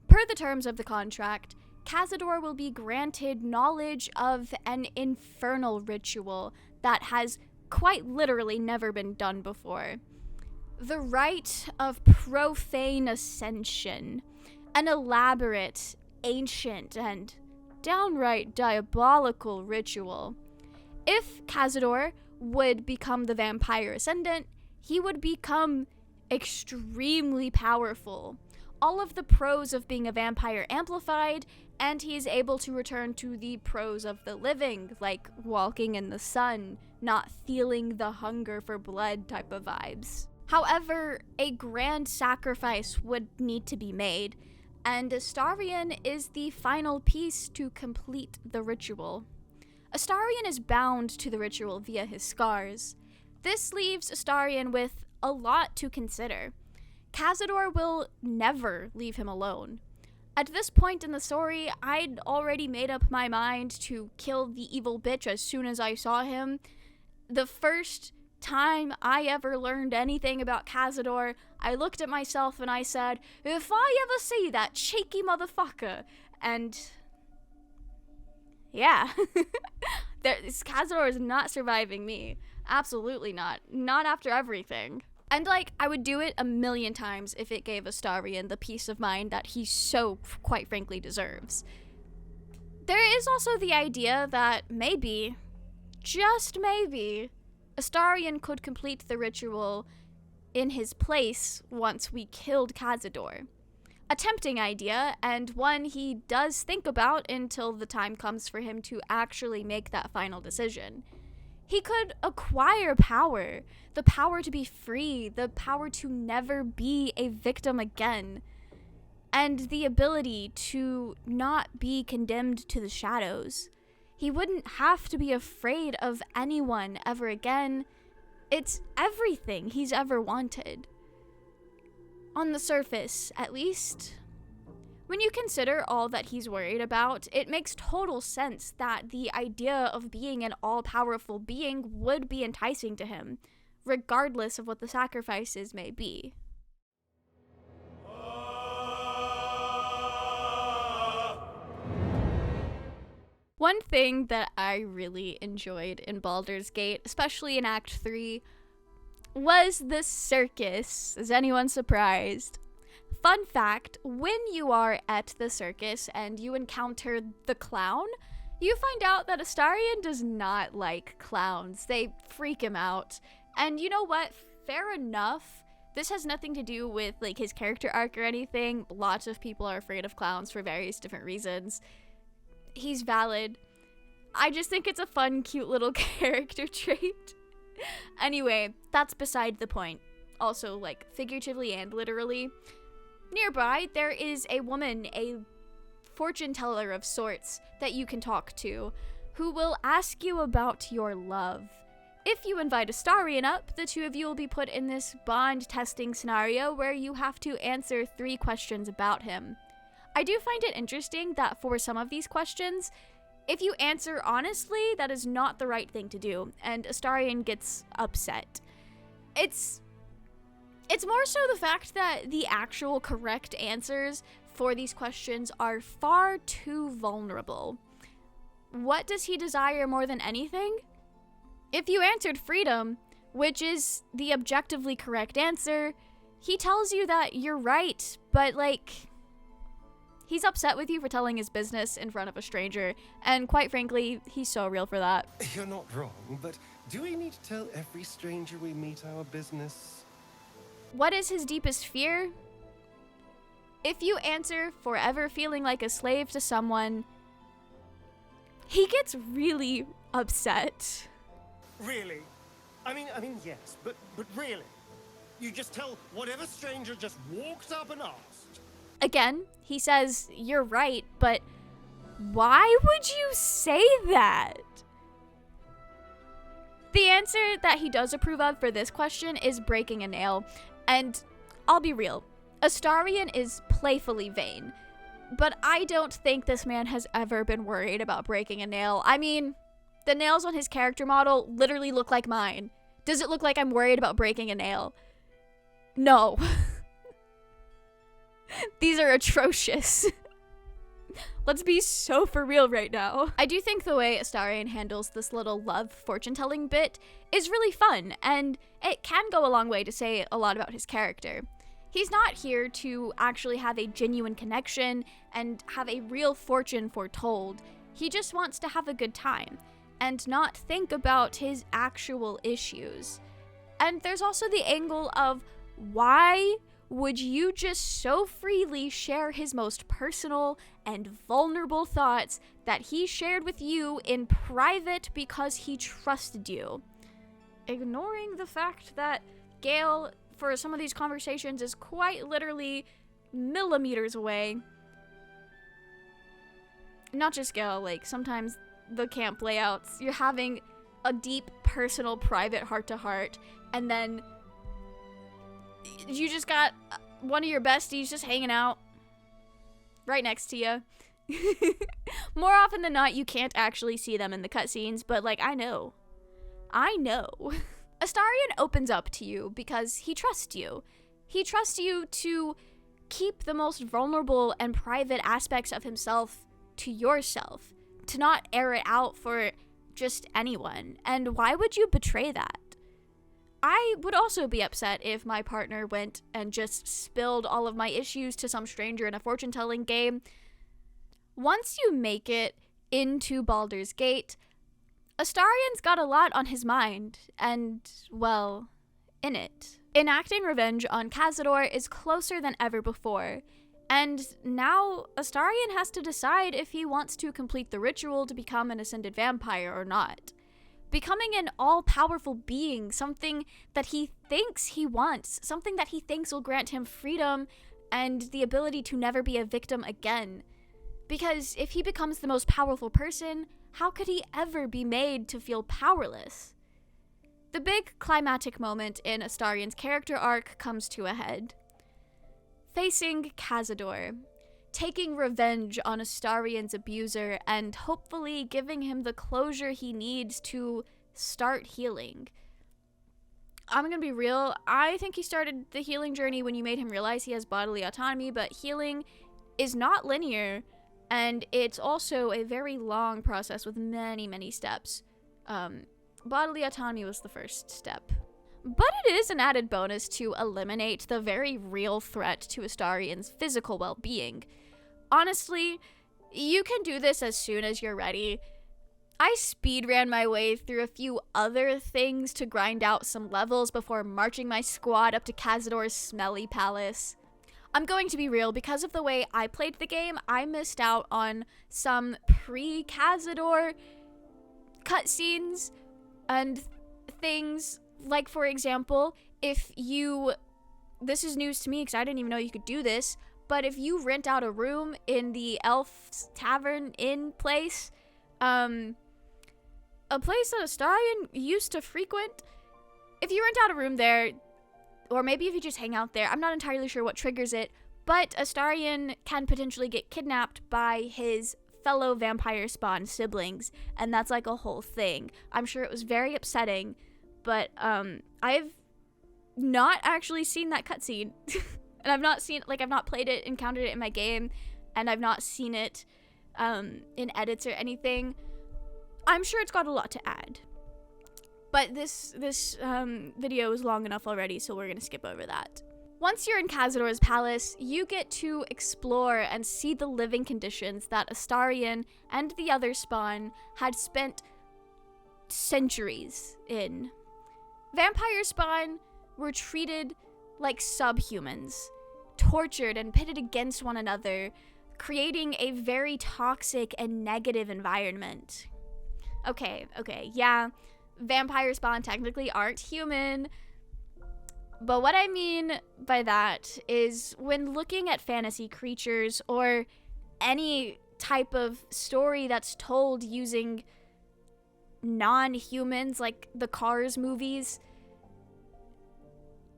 Per the terms of the contract, Cazador will be granted knowledge of an infernal ritual that has quite literally never been done before. The rite of profane ascension, an elaborate, ancient, and downright diabolical ritual. If Cazador would become the vampire ascendant, he would become extremely powerful. All of the pros of being a vampire amplified, and he is able to return to the pros of the living, like walking in the sun, not feeling the hunger for blood type of vibes. However, a grand sacrifice would need to be made, and Astarion is the final piece to complete the ritual. Astarion is bound to the ritual via his scars. This leaves Astarion with a lot to consider. Cazador will never leave him alone. At this point in the story, I'd already made up my mind to kill the evil bitch as soon as I saw him. The first time I ever learned anything about Cazador, I looked at myself and I said, if I ever see that cheeky motherfucker, and yeah, Cazador is not surviving me. Absolutely not. Not after everything. And I would do it 1,000,000 times if it gave Astarion the peace of mind that he so, quite frankly, deserves. There is also the idea that maybe, just maybe, Astarion could complete the ritual in his place once we killed Cazador. A tempting idea, and one he does think about until the time comes for him to actually make that final decision. He could acquire power, the power to be free, the power to never be a victim again, and the ability to not be condemned to the shadows. he wouldn't have to be afraid of anyone ever again. It's everything he's ever wanted. On the surface, at least. When you consider all that he's worried about, it makes total sense that the idea of being an all-powerful being would be enticing to him, regardless of what the sacrifices may be. One thing that I really enjoyed in Baldur's Gate, especially in Act 3, was the circus. Is anyone surprised? Fun fact, when you are at the circus and you encounter the clown, you find out that Astarion does not like clowns. They freak him out. And you know what? Fair enough. This has nothing to do with like his character arc or anything. Lots of people are afraid of clowns for various different reasons. He's valid. I just think it's a fun, cute little character trait. Anyway, that's beside the point. Also, like, figuratively and literally. Nearby, there is a woman, a fortune teller of sorts, that you can talk to, who will ask you about your love. If you invite Astarion up, the two of you will be put in this bond testing scenario where you have to answer 3 questions about him. I do find it interesting that for some of these questions, if you answer honestly, that is not the right thing to do, and Astarion gets upset. It's more so the fact that the actual correct answers for these questions are far too vulnerable. What does he desire more than anything? If you answered freedom, which is the objectively correct answer, he tells you that you're right, but like, he's upset with you for telling his business in front of a stranger, and quite frankly, he's so real for that. You're not wrong, but do we need to tell every stranger we meet our business? What is his deepest fear? If you answer forever feeling like a slave to someone, he gets really upset. Really? I mean, yes, but really? You just tell whatever stranger just walks up and asks? Again, he says, you're right, but why would you say that? The answer that he does approve of for this question is breaking a nail. And I'll be real, Astarion is playfully vain. But I don't think this man has ever been worried about breaking a nail. I mean, the nails on his character model literally look like mine. Does it look like I'm worried about breaking a nail? No. These are atrocious. Let's be so for real right now. I do think the way Astarion handles this little love fortune-telling bit is really fun, and it can go a long way to say a lot about his character. He's not here to actually have a genuine connection and have a real fortune foretold. He just wants to have a good time and not think about his actual issues. And there's also the angle of why would you just so freely share his most personal and vulnerable thoughts that he shared with you in private because he trusted you? Ignoring the fact that Gale, for some of these conversations, is quite literally millimeters away. Not just Gale, like sometimes the camp layouts, you're having a deep, personal, private heart-to-heart, and then you just got one of your besties just hanging out right next to you. More often than not, you can't actually see them in the cutscenes, but like, I know. Astarion opens up to you because he trusts you. He trusts you to keep the most vulnerable and private aspects of himself to yourself, to not air it out for just anyone. And why would you betray that? I would also be upset if my partner went and just spilled all of my issues to some stranger in a fortune-telling game. Once you make it into Baldur's Gate, Astarion's got a lot on his mind, and, well, in it. Enacting revenge on Cazador is closer than ever before, and now Astarion has to decide if he wants to complete the ritual to become an ascended vampire or not. Becoming an all-powerful being, something that he thinks he wants, something that he thinks will grant him freedom and the ability to never be a victim again. Because if he becomes the most powerful person, How could he ever be made to feel powerless? The big climactic moment in Astarion's character arc comes to a head. Facing Cazador, taking revenge on Astarion's abuser, and hopefully giving him the closure he needs to start healing. I'm gonna be real, I think he started the healing journey when you made him realize he has bodily autonomy, but healing is not linear, and it's also a very long process with many, many steps. Bodily autonomy was the first step. But it is an added bonus to eliminate the very real threat to Astarion's physical well-being. Honestly, you can do this as soon as you're ready. I speedran my way through a few other things to grind out some levels before marching my squad up to Cazador's smelly palace. I'm going to be real, because of the way I played the game, I missed out on some pre-Cazador cutscenes and things. Like, for example, this is news to me because I didn't even know you could do this, but if you rent out a room in the Elf's Tavern Inn place, a place that Astarion used to frequent, if you rent out a room there, or maybe if you just hang out there, I'm not entirely sure what triggers it, but Astarion can potentially get kidnapped by his fellow vampire spawn siblings, and that's like a whole thing. I'm sure it was very upsetting, but I've not actually seen that cutscene. And I've not played it, encountered it in my game, and I've not seen it in edits or anything. I'm sure it's got a lot to add. But this video is long enough already, so we're gonna skip over that. Once you're in Cazador's palace, you get to explore and see the living conditions that Astarion and the other spawn had spent centuries in. Vampire spawn were treated like subhumans, tortured and pitted against one another, creating a very toxic and negative environment. Okay, yeah, vampire spawn technically aren't human, but what I mean by that is when looking at fantasy creatures or any type of story that's told using non-humans, like the Cars movies,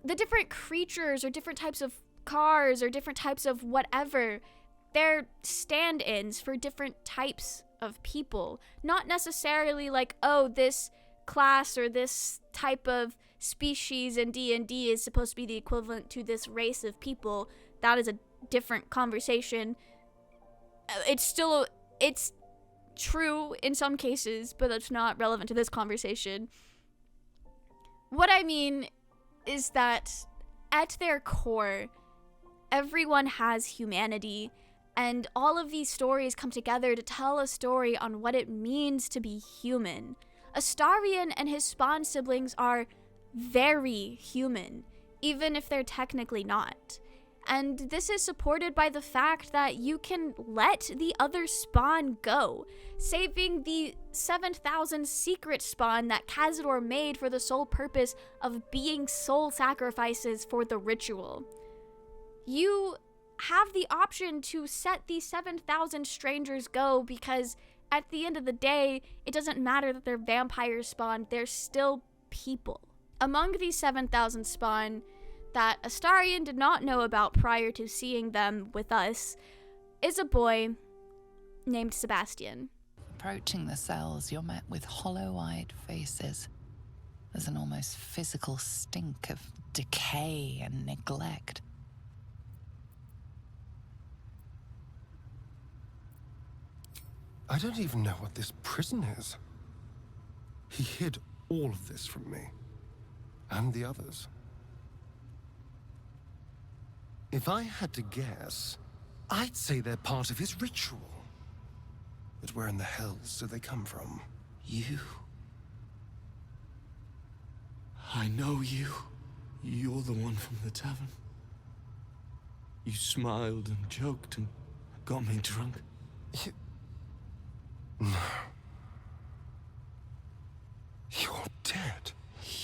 the different creatures or different types of cars or different types of whatever, they're stand-ins for different types of people. Not necessarily like, oh, this class or this type of species in D&D is supposed to be the equivalent to this race of people. That is a different conversation. It's true in some cases, but that's not relevant to this conversation. What I mean is that at their core, everyone has humanity, and all of these stories come together to tell a story on what it means to be human. Astarion and his spawn siblings are very human, even if they're technically not. And this is supported by the fact that you can let the other spawn go, saving the 7,000 secret spawn that Cazador made for the sole purpose of being soul sacrifices for the ritual. You have the option to set these 7,000 strangers go because at the end of the day, it doesn't matter that they're vampire spawn, they're still people. Among these 7,000 spawn that Astarion did not know about prior to seeing them with us is a boy named Sebastian. Approaching the cells, you're met with hollow-eyed faces. There's an almost physical stink of decay and neglect. I don't even know what this prison is. He hid all of this from me. And the others. If I had to guess, I'd say they're part of his ritual. But where in the hell do they come from? You. I know you. You're the one from the tavern. You smiled and joked and got me drunk. No. You're dead.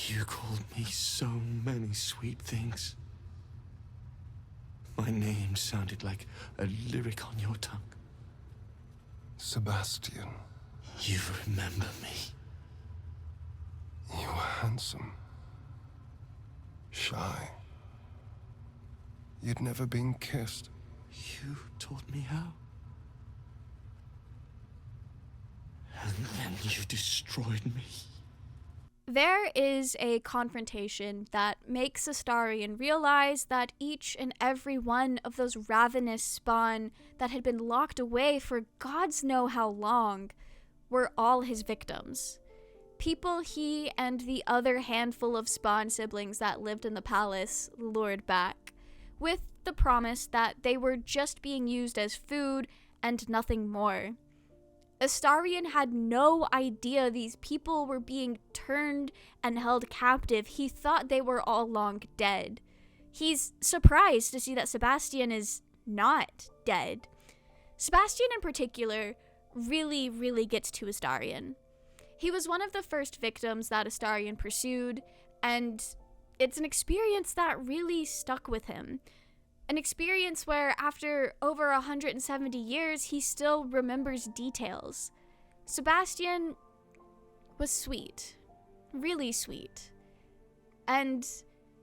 You called me so many sweet things. My name sounded like a lyric on your tongue. Sebastian. You remember me. You were handsome. Shy. You'd never been kissed. You taught me how. And then you destroyed me. There is a confrontation that makes Astarion realize that each and every one of those ravenous spawn that had been locked away for gods know how long were all his victims. People he and the other handful of spawn siblings that lived in the palace lured back, with the promise that they were just being used as food and nothing more. Astarion had no idea these people were being turned and held captive. He thought they were all long dead. He's surprised to see that Sebastian is not dead. Sebastian in particular really gets to Astarion. He was one of the first victims that Astarion pursued, and it's an experience that really stuck with him. An experience where, after over 170 years, he still remembers details. Sebastian was sweet. Really sweet. And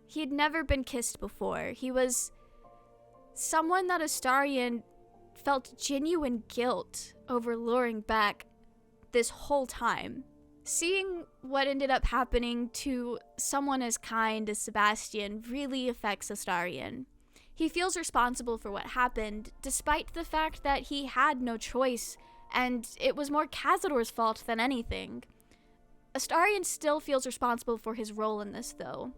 he had never been kissed before. He was someone that Astarion felt genuine guilt over luring back this whole time. Seeing what ended up happening to someone as kind as Sebastian really affects Astarion. He feels responsible for what happened, despite the fact that he had no choice, and it was more Cazador's fault than anything. Astarion still feels responsible for his role in this, though.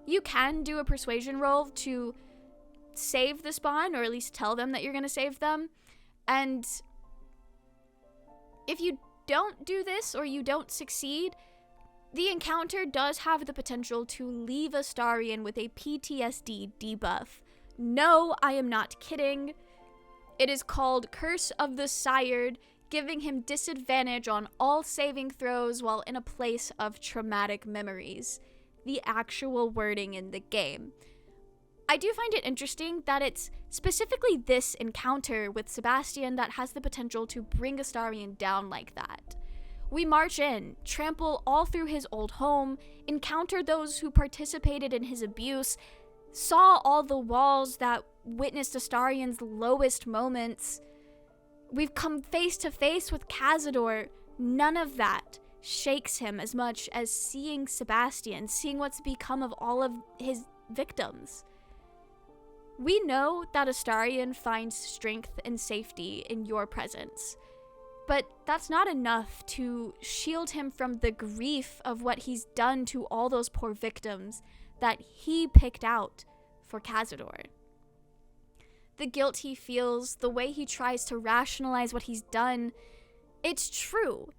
You can do a persuasion roll to save the spawn, or at least tell them that you're going to save them, and if you don't do this, or you don't succeed, the encounter does have the potential to leave Astarion with a PTSD debuff. No, I am not kidding. It is called Curse of the Sired, giving him disadvantage on all saving throws while in a place of traumatic memories. The actual wording in the game. I do find it interesting that it's specifically this encounter with Sebastian that has the potential to bring Astarion down like that. We march in, trample all through his old home, encounter those who participated in his abuse, saw all the walls that witnessed Astarion's lowest moments. We've come face to face with Cazador. None of that shakes him as much as seeing Sebastian, seeing what's become of all of his victims. We know that Astarion finds strength and safety in your presence, but that's not enough to shield him from the grief of what he's done to all those poor victims that he picked out for Cazador. The guilt he feels, the way he tries to rationalize what he's done, it's true.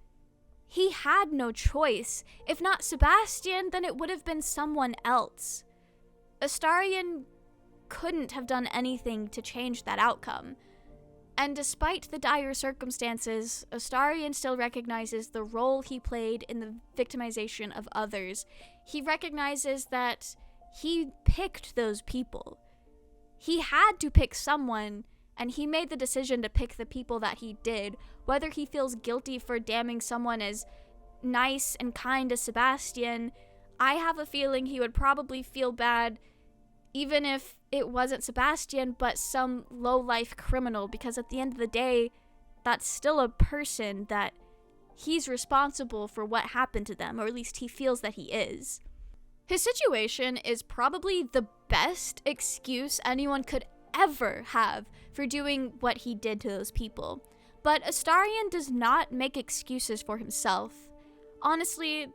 He had no choice. If not Sebastian, then it would have been someone else. Astarion couldn't have done anything to change that outcome. And despite the dire circumstances, Astarion still recognizes the role he played in the victimization of others. He recognizes that he picked those people. He had to pick someone, and he made the decision to pick the people that he did. Whether he feels guilty for damning someone as nice and kind as Sebastian, I have a feeling he would probably feel bad even if it wasn't Sebastian, but some low-life criminal, because at the end of the day, that's still a person that he's responsible for what happened to them, or at least he feels that he is. His situation is probably the best excuse anyone could ever have for doing what he did to those people. But Astarion does not make excuses for himself. Honestly,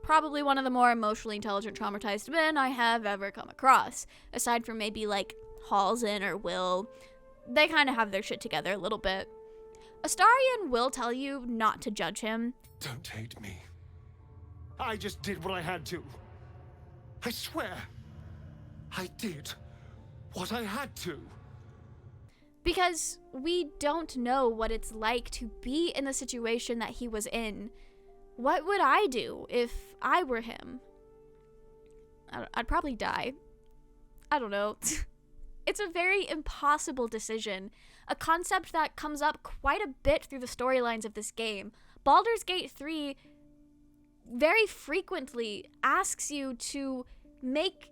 probably one of the more emotionally intelligent traumatized men I have ever come across. Aside from maybe like Halsin or Will, they kind of have their shit together a little bit. Astarion will tell you not to judge him. Don't hate me. I just did what I had to. I swear, I did what I had to. Because we don't know what it's like to be in the situation that he was in. What would I do if I were him? I'd probably die. I don't know. It's a very impossible decision, a concept that comes up quite a bit through the storylines of this game, Baldur's Gate 3 very frequently asks you to make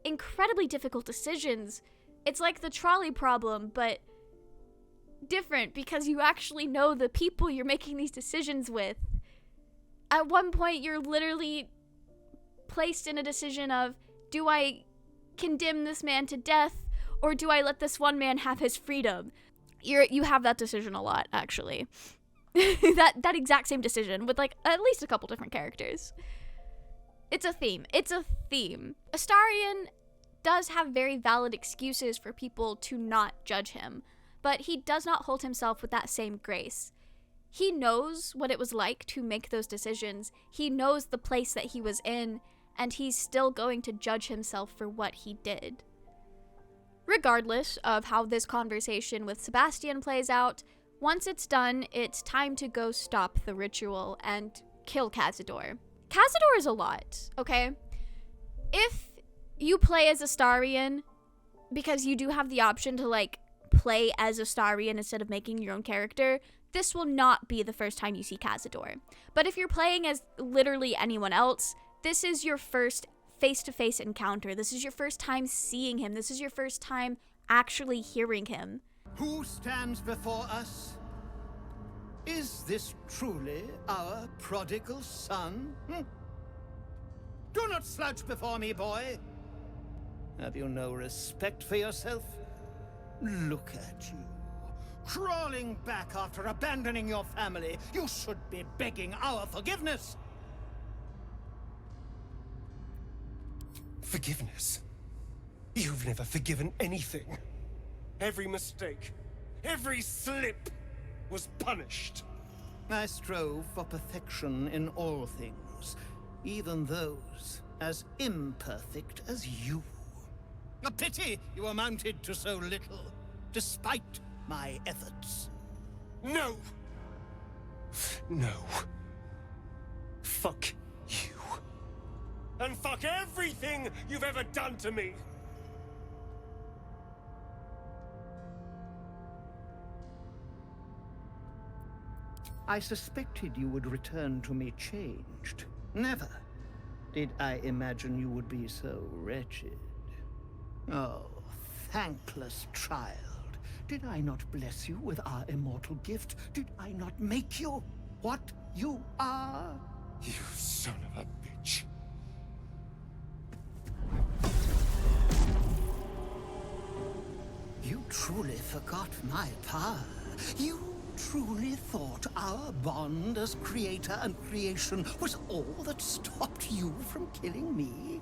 incredibly difficult decisions. It's like the trolley problem, but different because you actually know the people you're making these decisions with. At one point, you're literally placed in a decision of, do I condemn this man to death, or do I let this one man have his freedom? You have that decision a lot, actually. that exact same decision with, like, at least a couple different characters. It's a theme. Astarion does have very valid excuses for people to not judge him, but he does not hold himself with that same grace. He knows what it was like to make those decisions. He knows the place that he was in, and he's still going to judge himself for what he did. Regardless of how this conversation with Sebastian plays out, once it's done, it's time to go stop the ritual and kill Cazador. Cazador is a lot, okay? If you play as Astarion, because you do have the option to, like, play as Astarion instead of making your own character, this will not be the first time you see Cazador. But if you're playing as literally anyone else, this is your first face-to-face encounter. This is your first time seeing him. This is your first time actually hearing him. Who stands before us? Is this truly our prodigal son? Do not slouch before me, boy. Have you no respect for yourself? Look at you. Crawling back after abandoning your family. You should be begging our forgiveness. Forgiveness? You've never forgiven anything. Every mistake, every slip was punished. I strove for perfection in all things, even those as imperfect as you. A pity you amounted to so little, despite my efforts. No! No. Fuck you. And fuck everything you've ever done to me! I suspected you would return to me changed. Never did I imagine you would be so wretched. Oh, thankless child. Did I not bless you with our immortal gift? Did I not make you what you are? You son of a bitch. You truly forgot my power. You truly thought our bond as creator and creation was all that stopped you from killing me?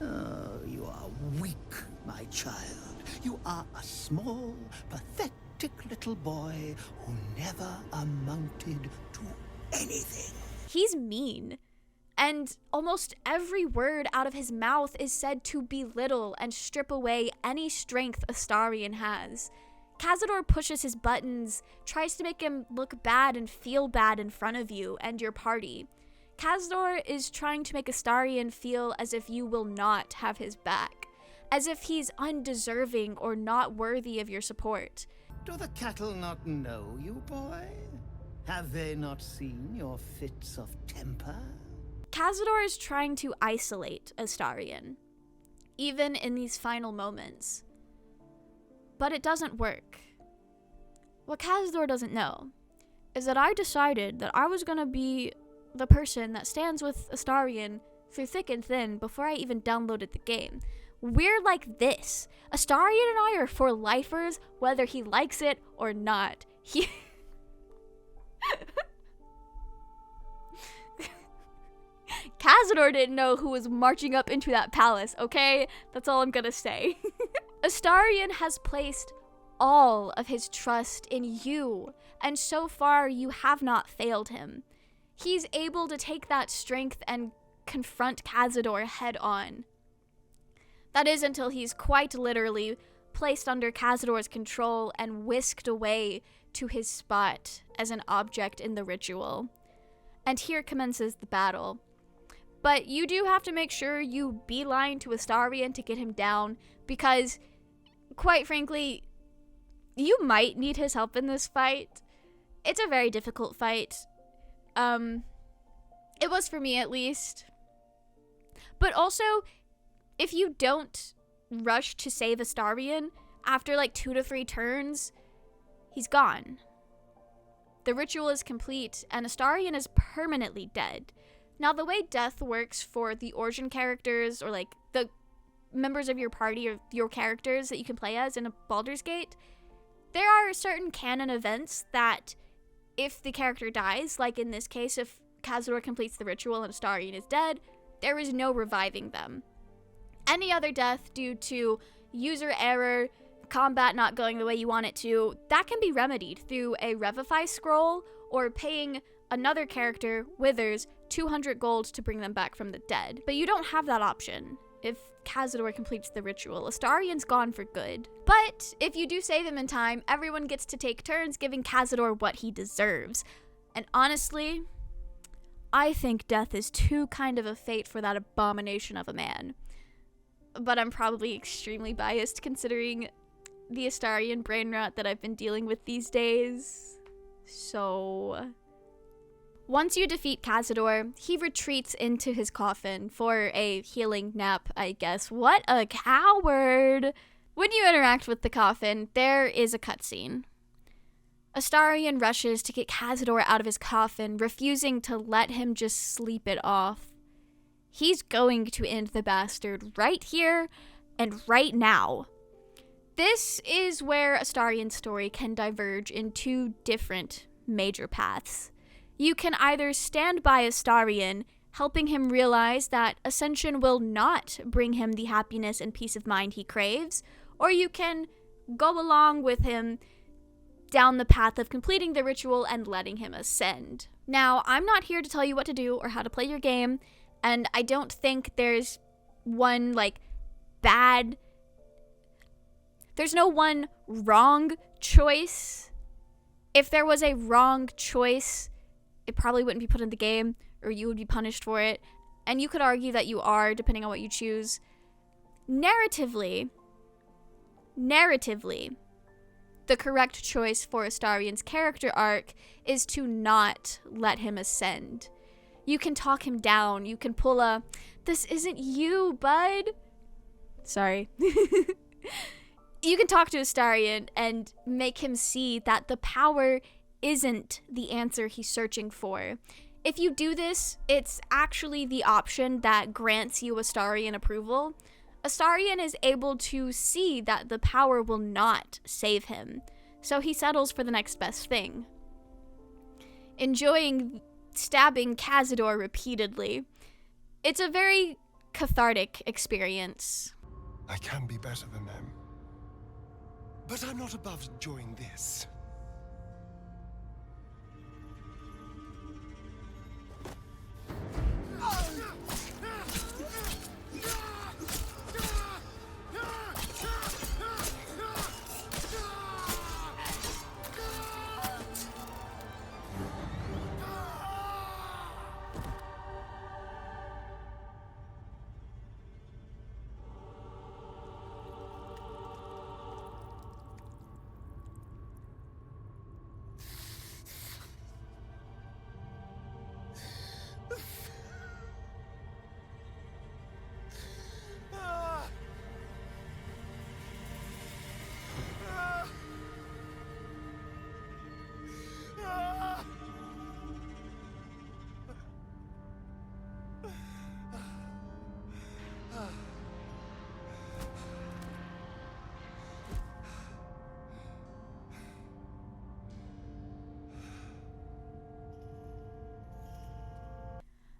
Oh, you are weak, my child. You are a small, pathetic little boy who never amounted to anything. He's mean. And almost every word out of his mouth is said to belittle and strip away any strength Astarion has. Cazador pushes his buttons, tries to make him look bad and feel bad in front of you and your party. Cazador is trying to make Astarion feel as if you will not have his back, as if he's undeserving or not worthy of your support. Do the cattle not know you, boy? Have they not seen your fits of temper? Cazador is trying to isolate Astarion, even in these final moments. But it doesn't work. What Cazador doesn't know is that I decided that I was going to be the person that stands with Astarion through thick and thin before I even downloaded the game. We're like this. Astarion and I are for lifers, whether he likes it or not. Cazador didn't know who was marching up into that palace, okay? That's all I'm gonna say. Astarion has placed all of his trust in you, and so far you have not failed him. He's able to take that strength and confront Cazador head on. That is until he's quite literally placed under Cazador's control and whisked away to his spot as an object in the ritual. And here commences the battle. But you do have to make sure you beeline to Astarion to get him down, because, quite frankly, you might need his help in this fight. It's a very difficult fight. It was for me, at least. But also, if you don't rush to save Astarion, after like 2 to 3 turns, he's gone. The ritual is complete, and Astarion is permanently dead. Now, the way death works for the Origin characters, or like the members of your party or your characters that you can play as in a Baldur's Gate, there are certain canon events that if the character dies, like in this case, if Cazador completes the ritual and Astarion is dead, there is no reviving them. Any other death due to user error, combat not going the way you want it to, that can be remedied through a Revivify scroll or paying another character, Withers, 200 gold to bring them back from the dead. But you don't have that option if Cazador completes the ritual. Astarion's gone for good. But if you do save him in time, everyone gets to take turns giving Cazador what he deserves. And honestly, I think death is too kind of a fate for that abomination of a man. But I'm probably extremely biased considering the Astarion brain rot that I've been dealing with these days. So once you defeat Cazador, he retreats into his coffin for a healing nap, I guess. What a coward! When you interact with the coffin, there is a cutscene. Astarion rushes to get Cazador out of his coffin, refusing to let him just sleep it off. He's going to end the bastard right here and right now. This is where Astarion's story can diverge in 2 different major paths. You can either stand by Astarion, helping him realize that Ascension will not bring him the happiness and peace of mind he craves, or you can go along with him down the path of completing the ritual and letting him ascend. Now, I'm not here to tell you what to do or how to play your game, and I don't think there's one, there's no one wrong choice. If there was a wrong choice, it probably wouldn't be put in the game, or you would be punished for it. And you could argue that you are, depending on what you choose. Narratively, the correct choice for Astarion's character arc is to not let him ascend. You can talk him down. You can pull a, "This isn't you, bud." Sorry. You can talk to Astarion and make him see that the power isn't the answer he's searching for. If you do this, it's actually the option that grants you Astarion approval. Astarion is able to see that the power will not save him, so he settles for the next best thing. Enjoying stabbing Cazador repeatedly. It's a very cathartic experience. I can be better than them. But I'm not above enjoying this.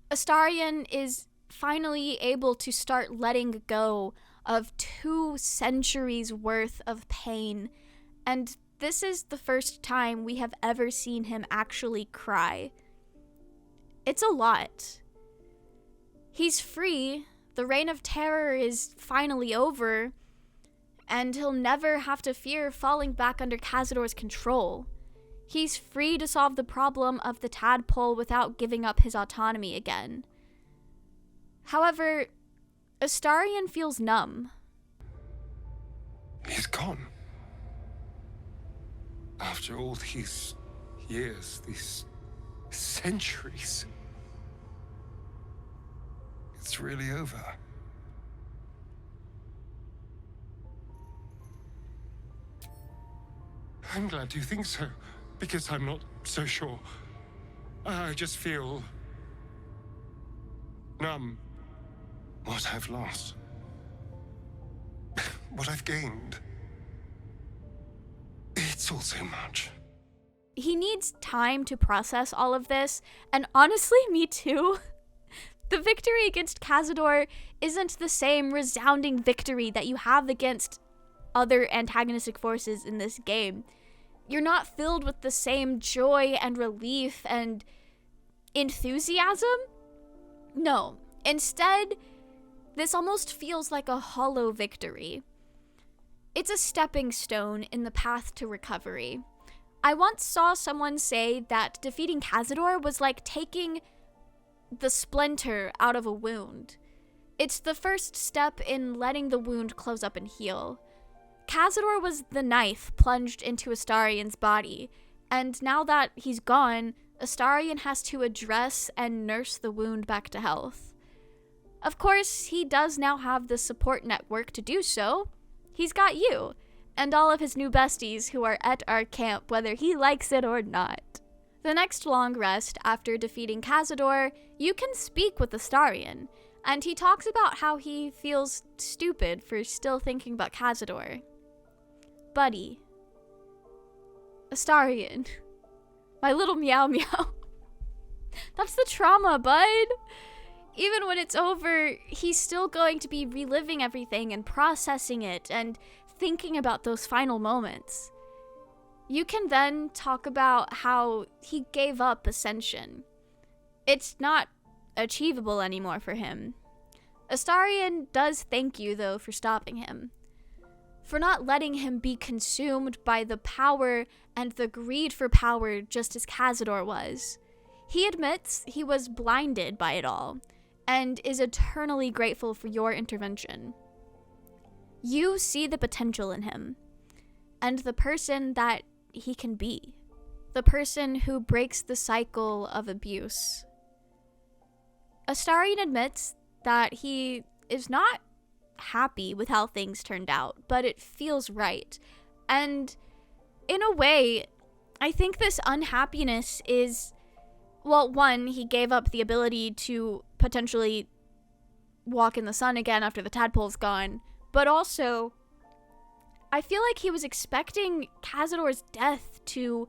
Astarion is finally able to start letting go of 2 centuries worth of pain, and this is the first time we have ever seen him actually cry. It's a lot. He's free, the reign of terror is finally over, and he'll never have to fear falling back under Cazador's control. He's free to solve the problem of the tadpole without giving up his autonomy again. However, Astarion feels numb. He's gone. After all, he's years, these centuries. It's really over. I'm glad you think so, because I'm not so sure. I just feel numb. What I've lost. What I've gained. It's all so much. He needs time to process all of this, and honestly, me too. The victory against Cazador isn't the same resounding victory that you have against other antagonistic forces in this game. You're not filled with the same joy and relief and enthusiasm. No, instead, this almost feels like a hollow victory. It's a stepping stone in the path to recovery. I once saw someone say that defeating Cazador was like taking the splinter out of a wound. It's the first step in letting the wound close up and heal. Cazador was the knife plunged into Astarion's body, and now that he's gone, Astarion has to address and nurse the wound back to health. Of course, he does now have the support network to do so. He's got you, and all of his new besties who are at our camp whether he likes it or not. The next long rest after defeating Cazador, you can speak with Astarion, and he talks about how he feels stupid for still thinking about Cazador. Buddy. Astarion. My little meow meow. That's the trauma, bud. Even when it's over, he's still going to be reliving everything and processing it and thinking about those final moments. You can then talk about how he gave up Ascension. It's not achievable anymore for him. Astarion does thank you, though, for stopping him. For not letting him be consumed by the power and the greed for power just as Cazador was. He admits he was blinded by it all, and is eternally grateful for your intervention. You see the potential in him, and the person that he can be. The person who breaks the cycle of abuse. Astarion admits that he is not happy with how things turned out, but it feels right. And in a way, I think this unhappiness is, well, one, he gave up the ability to potentially walk in the sun again after the tadpole's gone, but also, I feel like he was expecting Cazador's death to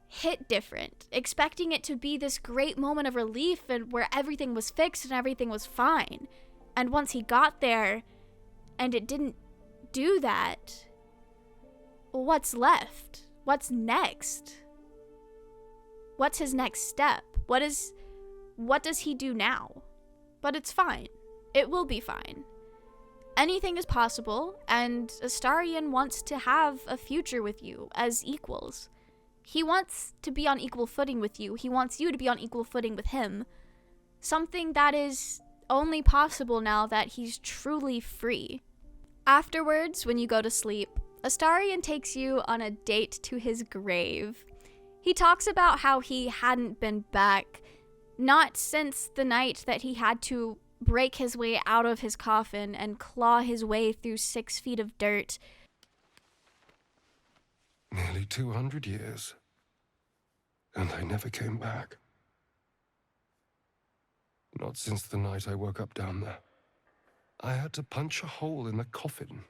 hit different, expecting it to be this great moment of relief and where everything was fixed and everything was fine. And once he got there, and it didn't do that, what's left? What's next? What's his next step? What does he do now? But it's fine. It will be fine. Anything is possible, and Astarion wants to have a future with you as equals. He wants to be on equal footing with you. He wants you to be on equal footing with him. Something that is only possible now that he's truly free. Afterwards, when you go to sleep, Astarion takes you on a date to his grave. He talks about how he hadn't been back, not since the night that he had to break his way out of his coffin and claw his way through 6 feet of dirt. Nearly 200 years. And I never came back. Not since the night I woke up down there. I had to punch a hole in the coffin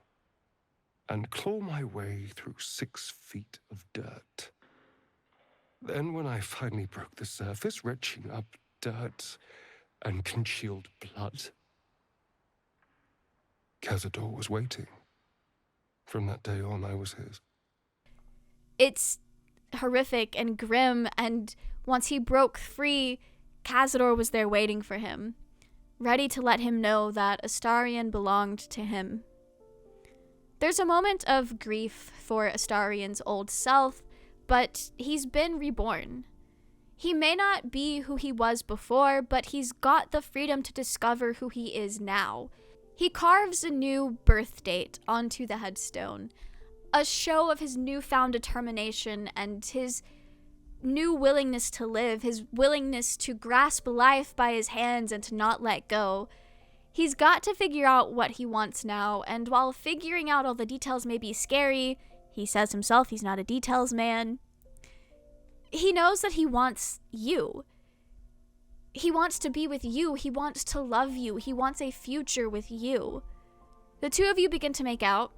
and claw my way through 6 feet of dirt. Then when I finally broke the surface, retching up dirt and congealed blood, Cazador was waiting. From that day on, I was his. It's horrific and grim, and once he broke free, Cazador was there waiting for him, ready to let him know that Astarion belonged to him. There's a moment of grief for Astarion's old self, but he's been reborn. He may not be who he was before, but he's got the freedom to discover who he is now. He carves a new birth date onto the headstone, a show of his newfound determination and his new willingness to live, his willingness to grasp life by his hands and to not let go. He's got to figure out what he wants now, and while figuring out all the details may be scary, he says himself he's not a details man, he knows that he wants you. He wants to be with you, he wants to love you, he wants a future with you. The two of you begin to make out,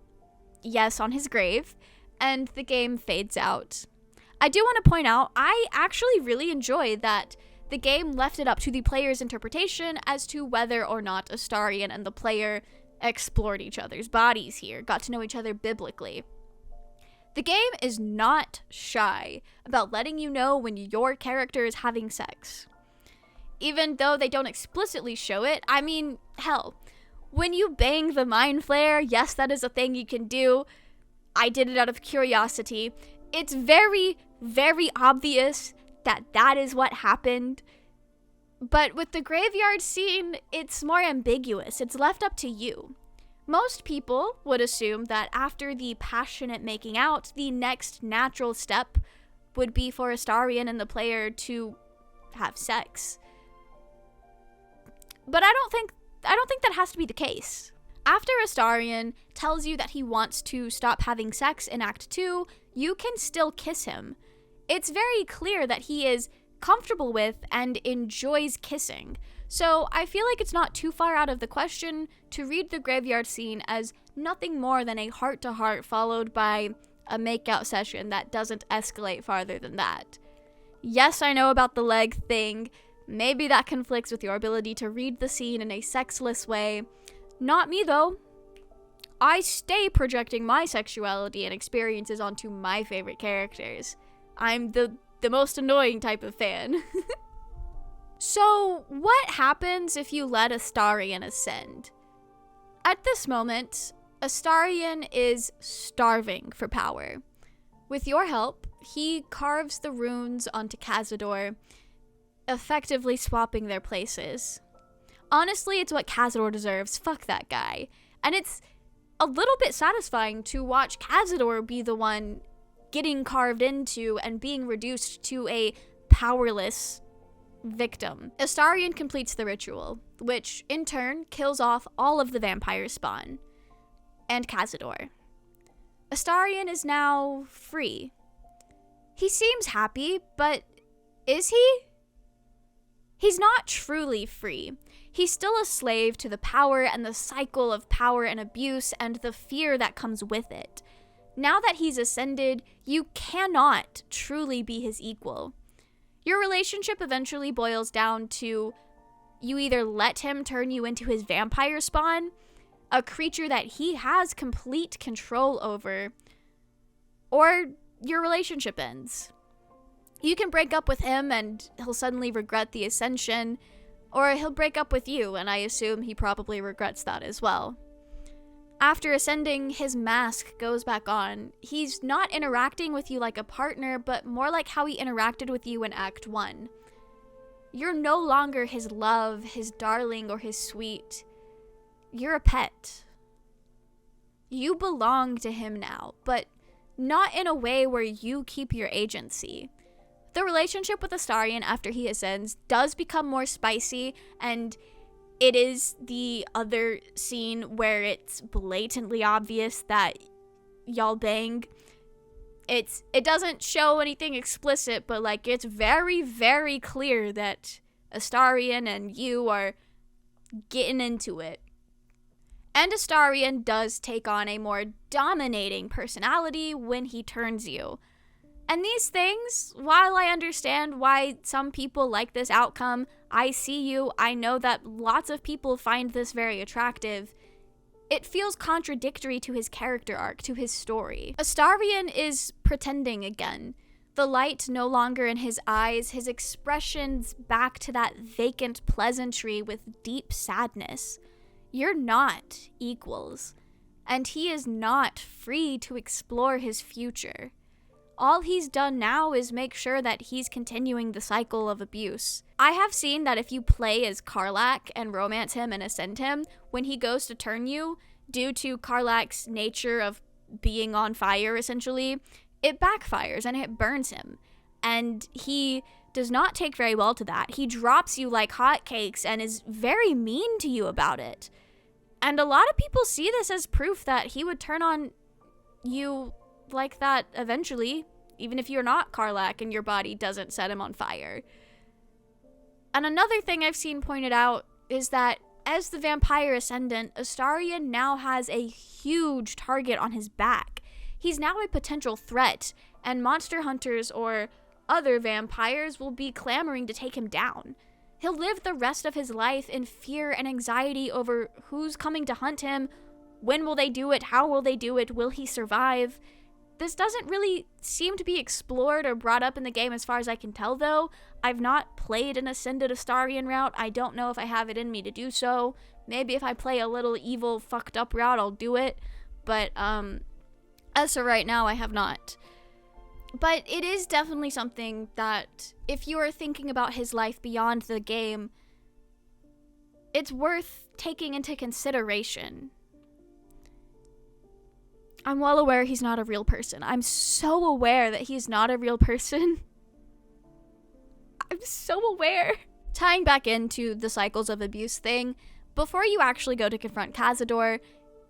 yes, on his grave, and the game fades out. I do want to point out, I actually really enjoy that the game left it up to the player's interpretation as to whether or not Astarion and the player explored each other's bodies here, got to know each other biblically. The game is not shy about letting you know when your character is having sex. Even though they don't explicitly show it, I mean, hell, when you bang the mind flare, yes, that is a thing you can do. I did it out of curiosity. It's very, very obvious that that is what happened. But with the graveyard scene, it's more ambiguous. It's left up to you. Most people would assume that after the passionate making out, the next natural step would be for Astarion and the player to have sex. But I don't think that has to be the case. After Astarion tells you that he wants to stop having sex in Act 2, you can still kiss him. It's very clear that he is comfortable with and enjoys kissing. So I feel like it's not too far out of the question to read the graveyard scene as nothing more than a heart-to-heart followed by a makeout session that doesn't escalate farther than that. Yes, I know about the leg thing. Maybe that conflicts with your ability to read the scene in a sexless way. Not me, though. I stay projecting my sexuality and experiences onto my favorite characters. I'm the most annoying type of fan. So, what happens if you let Astarion ascend? At this moment, Astarion is starving for power. With your help, he carves the runes onto Cazador, effectively swapping their places. Honestly, it's what Cazador deserves. Fuck that guy. And it's a little bit satisfying to watch Cazador be the one getting carved into and being reduced to a powerless victim. Astarion completes the ritual, which in turn kills off all of the vampire spawn. And Cazador. Astarion is now free. He seems happy, but is he? He's not truly free. He's still a slave to the power and the cycle of power and abuse and the fear that comes with it. Now that he's ascended, you cannot truly be his equal. Your relationship eventually boils down to you either let him turn you into his vampire spawn, a creature that he has complete control over, or your relationship ends. You can break up with him and he'll suddenly regret the ascension, or he'll break up with you, and I assume he probably regrets that as well. After ascending, his mask goes back on. He's not interacting with you like a partner, but more like how he interacted with you in Act 1. You're no longer his love, his darling, or his sweet. You're a pet. You belong to him now, but not in a way where you keep your agency. The relationship with Astarion after he ascends does become more spicy, and it is the other scene where it's blatantly obvious that y'all bang. It doesn't show anything explicit, but like it's very, very clear that Astarion and you are getting into it. And Astarion does take on a more dominating personality when he turns you. And these things, while I understand why some people like this outcome, I see you, I know that lots of people find this very attractive, it feels contradictory to his character arc, to his story. Astarion is pretending again. The light no longer in his eyes, his expressions back to that vacant pleasantry with deep sadness. You're not equals, and he is not free to explore his future. All he's done now is make sure that he's continuing the cycle of abuse. I have seen that if you play as Karlach and romance him and ascend him, when he goes to turn you, due to Karlach's nature of being on fire essentially, it backfires and it burns him. and he does not take very well to that. He drops you like hotcakes and is very mean to you about it. And a lot of people see this as proof that he would turn on you like that eventually, even if you're not Karlach and your body doesn't set him on fire. And another thing I've seen pointed out is that as the vampire ascendant, Astarion now has a huge target on his back. He's now a potential threat, and monster hunters or other vampires will be clamoring to take him down. He'll live the rest of his life in fear and anxiety over who's coming to hunt him, when will they do it, how will they do it, will he survive? This doesn't really seem to be explored or brought up in the game as far as I can tell, though. I've not played an Ascended Astarion route. I don't know if I have it in me to do so. Maybe if I play a little evil, fucked up route, I'll do it. But, as of right now, I have not. But it is definitely something that, if you are thinking about his life beyond the game, it's worth taking into consideration. I'm well aware he's not a real person. I'm so aware that he's not a real person. I'm so aware. Tying back into the cycles of abuse thing, before you actually go to confront Cazador,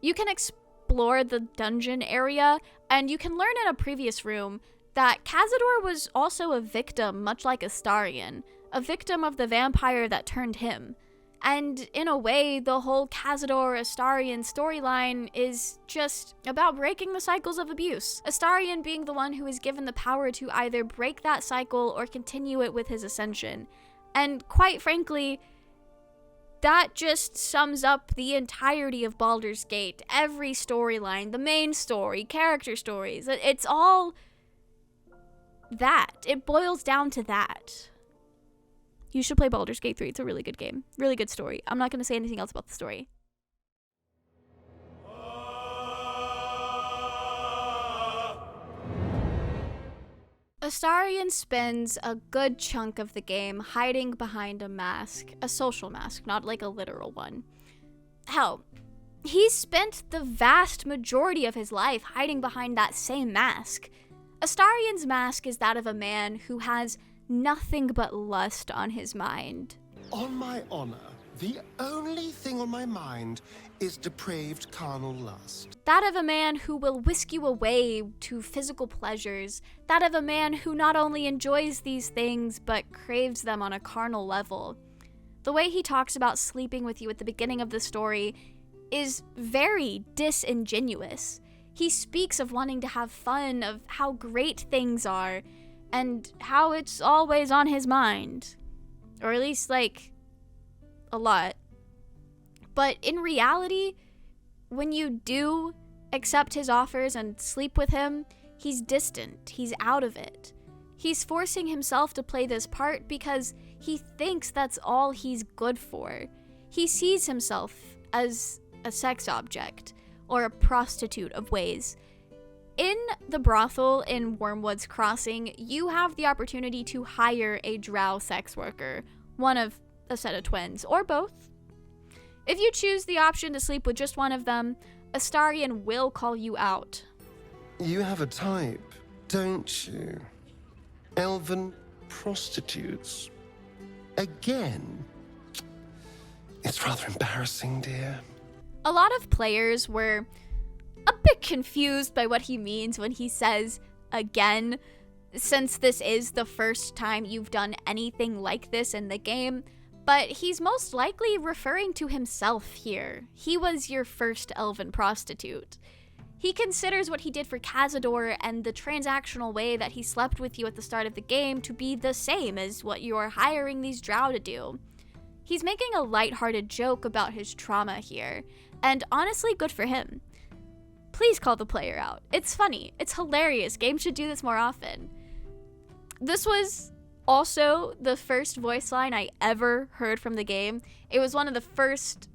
you can explore the dungeon area, and you can learn in a previous room that Cazador was also a victim, much like Astarion, a victim of the vampire that turned him. And in a way, the whole Cazador-Astarion storyline is just about breaking the cycles of abuse. Astarion being the one who is given the power to either break that cycle or continue it with his ascension. And quite frankly, that just sums up the entirety of Baldur's Gate. Every storyline, the main story, character stories, it's all that. It boils down to that. You should play Baldur's Gate 3. It's a really good game. Really good story. I'm not going to say anything else about the story. Astarion spends a good chunk of the game hiding behind a mask. A social mask, not like a literal one. Hell, he spent the vast majority of his life hiding behind that same mask. Astarion's mask is that of a man who has nothing but lust on his mind. On my honor, the only thing on my mind is depraved carnal lust. That of a man who will whisk you away to physical pleasures. That of a man who not only enjoys these things, but craves them on a carnal level. The way he talks about sleeping with you at the beginning of the story is very disingenuous. He speaks of wanting to have fun, of how great things are, and how it's always on his mind. Or at least, like, a lot. But in reality, when you do accept his offers and sleep with him, he's distant. He's out of it. He's forcing himself to play this part because he thinks that's all he's good for. He sees himself as a sex object, or a prostitute of ways. In the brothel in Wormwood's Crossing, you have the opportunity to hire a drow sex worker, one of a set of twins, or both. If you choose the option to sleep with just one of them, Astarion will call you out. You have a type, don't you? Elven prostitutes. Again? It's rather embarrassing, dear. A lot of players were a bit confused by what he means when he says again, since this is the first time you've done anything like this in the game, but he's most likely referring to himself here. He was your first elven prostitute. He considers what he did for Cazador and the transactional way that he slept with you at the start of the game to be the same as what you're hiring these drow to do. He's making a lighthearted joke about his trauma here, and honestly, good for him. Please call the player out. It's funny. It's hilarious. Games should do this more often. This was also the first voice line I ever heard from the game. It was one of the first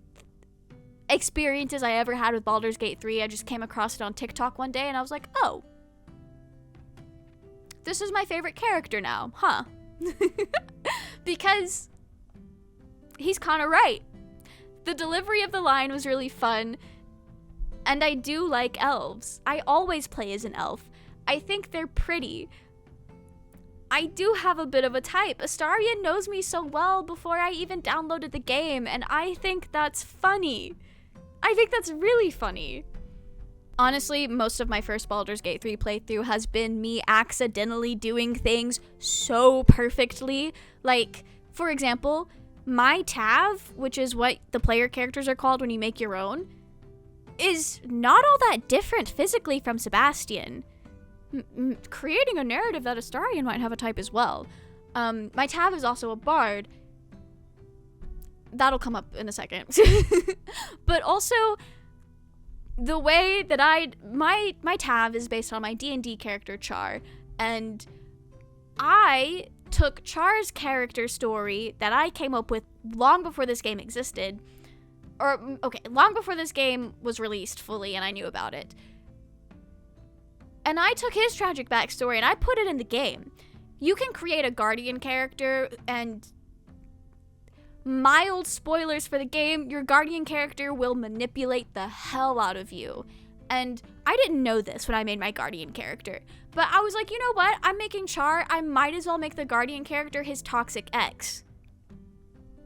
experiences I ever had with Baldur's Gate 3. I just came across it on TikTok one day and I was like, oh, this is my favorite character now, huh? Because he's kind of right. The delivery of the line was really fun. And I do like elves. I always play as an elf. I think they're pretty. I do have a bit of a type. Astarion knows me so well before I even downloaded the game, and I think that's funny. I think that's really funny. Honestly, most of my first Baldur's Gate 3 playthrough has been me accidentally doing things so perfectly. Like, for example, my Tav, which is what the player characters are called when you make your own, is not all that different physically from Sebastian. Creating a narrative that Astarion might have a type as well. My Tav is also a bard. That'll come up in a second. But also, the way that my Tav is based on my D&D character Char, and I took Char's character story that I came up with long before this game existed, long before this game was released fully and I knew about it. And I took his tragic backstory and I put it in the game. You can create a guardian character, and mild spoilers for the game, your guardian character will manipulate the hell out of you. And I didn't know this when I made my guardian character, but I was like, you know what? I'm making Char. I might as well make the guardian character his toxic ex.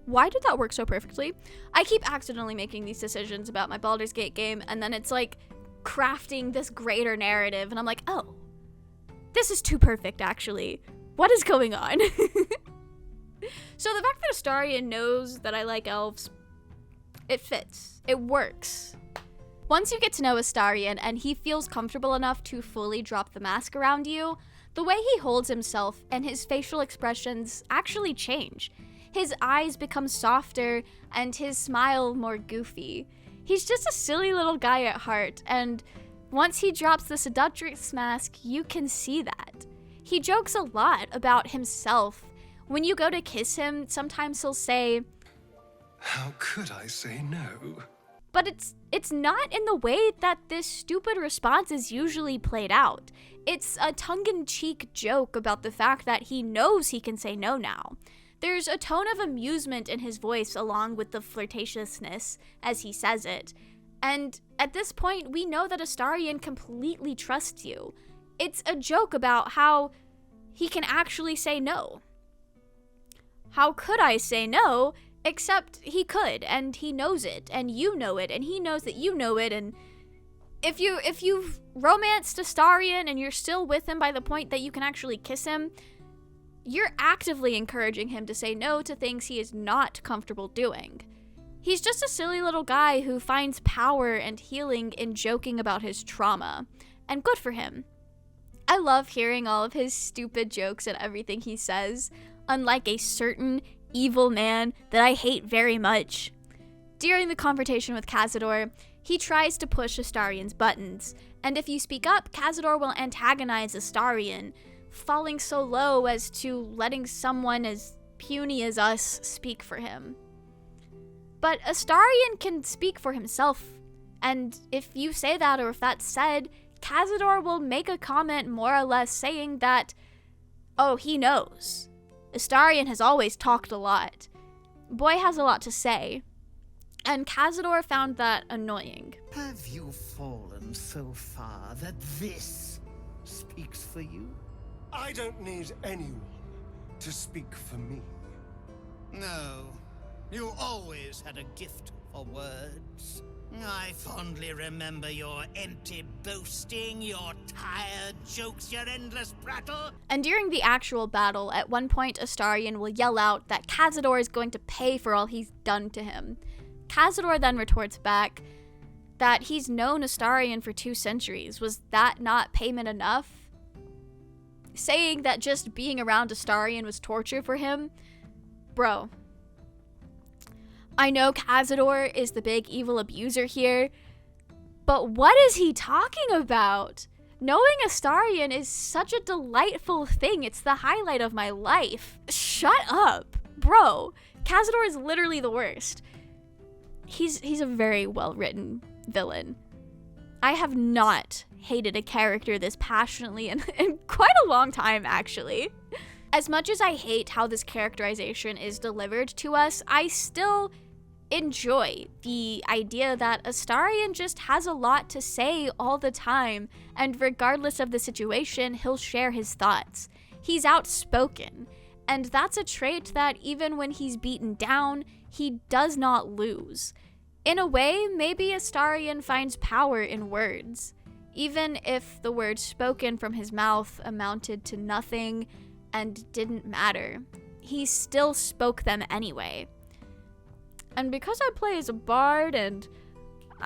Why did that work so perfectly? I keep accidentally making these decisions about my Baldur's Gate game, and then it's like crafting this greater narrative, and I'm like, oh, this is too perfect, actually. What is going on? So the fact that Astarion knows that I like elves, it fits. It works. Once you get to know Astarion and he feels comfortable enough to fully drop the mask around you, the way he holds himself and his facial expressions actually change. His eyes become softer and his smile more goofy. He's just a silly little guy at heart, and once he drops the seductress mask, you can see that. He jokes a lot about himself. When you go to kiss him, sometimes he'll say, "How could I say no?" But it's not in the way that this stupid response is usually played out. It's a tongue-in-cheek joke about the fact that he knows he can say no now. There's a tone of amusement in his voice along with the flirtatiousness as he says it. And at this point, we know that Astarion completely trusts you. It's a joke about how he can actually say no. How could I say no? Except he could, and he knows it, and you know it, and he knows that you know it, and if you've romanced Astarion and you're still with him by the point that you can actually kiss him, you're actively encouraging him to say no to things he is not comfortable doing. He's just a silly little guy who finds power and healing in joking about his trauma, and good for him. I love hearing all of his stupid jokes and everything he says, unlike a certain evil man that I hate very much. During the confrontation with Cazador, he tries to push Astarion's buttons, and if you speak up, Cazador will antagonize Astarion, falling so low as to letting someone as puny as us speak for him. But Astarion can speak for himself, and if you say that or if that's said, Cazador will make a comment more or less saying that, oh, he knows. Astarion has always talked a lot. Boy has a lot to say. And Cazador found that annoying. Have you fallen so far that this speaks for you? I don't need anyone to speak for me. No, you always had a gift for words. I fondly remember your empty boasting, your tired jokes, your endless prattle. And during the actual battle, at one point Astarion will yell out that Cazador is going to pay for all he's done to him. Cazador then retorts back that he's known Astarion for 2 centuries. Was that not payment enough? Saying that just being around Astarion was torture for him? Bro. I know Cazador is the big evil abuser here, but what is he talking about? Knowing Astarion is such a delightful thing. It's the highlight of my life. Shut up, bro. Cazador is literally the worst. He's a very well-written villain. I have not hated a character this passionately in quite a long time, actually. As much as I hate how this characterization is delivered to us, I still enjoy the idea that Astarion just has a lot to say all the time, and regardless of the situation, he'll share his thoughts. He's outspoken, and that's a trait that even when he's beaten down, he does not lose. In a way, maybe Astarion finds power in words. Even if the words spoken from his mouth amounted to nothing and didn't matter, he still spoke them anyway. And because I play as a bard and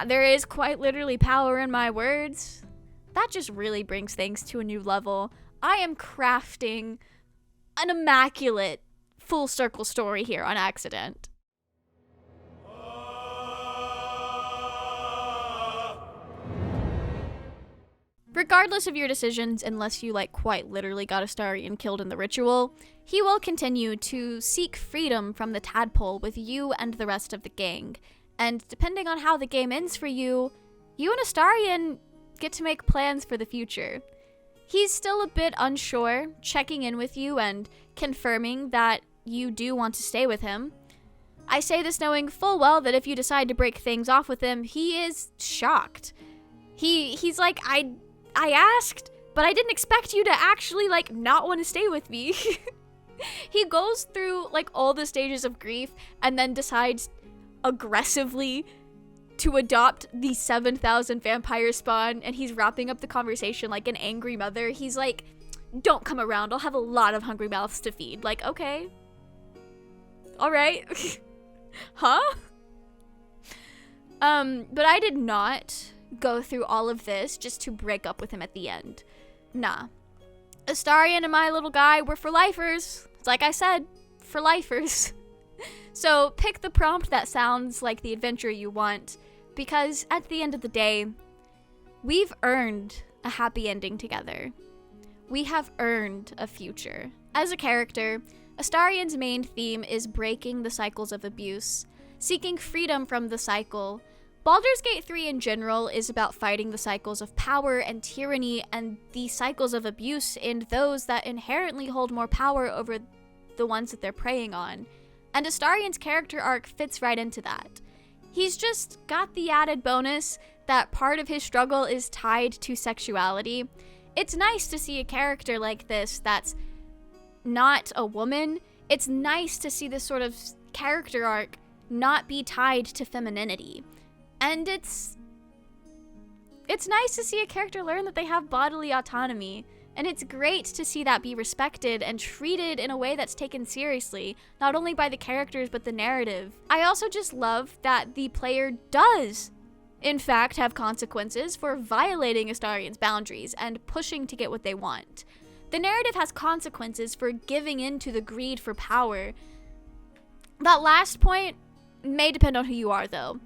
there is quite literally power in my words, that just really brings things to a new level. I am crafting an immaculate full circle story here on accident. Regardless of your decisions, unless you quite literally got Astarion killed in the ritual, he will continue to seek freedom from the tadpole with you and the rest of the gang. And depending on how the game ends for you, you and Astarion get to make plans for the future. He's still a bit unsure, checking in with you and confirming that you do want to stay with him. I say this knowing full well that if you decide to break things off with him, he is shocked. He's like, I asked, but I didn't expect you to actually not want to stay with me. He goes through all the stages of grief and then decides aggressively to adopt the 7,000 vampire spawn, and he's wrapping up the conversation like an angry mother. He's like, don't come around, I'll have a lot of hungry mouths to feed. Okay. Alright. Huh? But I did not go through all of this just to break up with him at the end. Nah. Astarion and my little guy were for lifers. It's like I said, for lifers. So pick the prompt that sounds like the adventure you want, because at the end of the day, we've earned a happy ending together. We have earned a future. As a character, Astarion's main theme is breaking the cycles of abuse, seeking freedom from the cycle. Baldur's Gate 3 in general is about fighting the cycles of power and tyranny and the cycles of abuse in those that inherently hold more power over the ones that they're preying on. And Astarion's character arc fits right into that. He's just got the added bonus that part of his struggle is tied to sexuality. It's nice to see a character like this that's not a woman. It's nice to see this sort of character arc not be tied to femininity. And it's nice to see a character learn that they have bodily autonomy. And it's great to see that be respected and treated in a way that's taken seriously, not only by the characters, but the narrative. I also just love that the player does, in fact, have consequences for violating Astarion's boundaries and pushing to get what they want. The narrative has consequences for giving in to the greed for power. That last point may depend on who you are, though.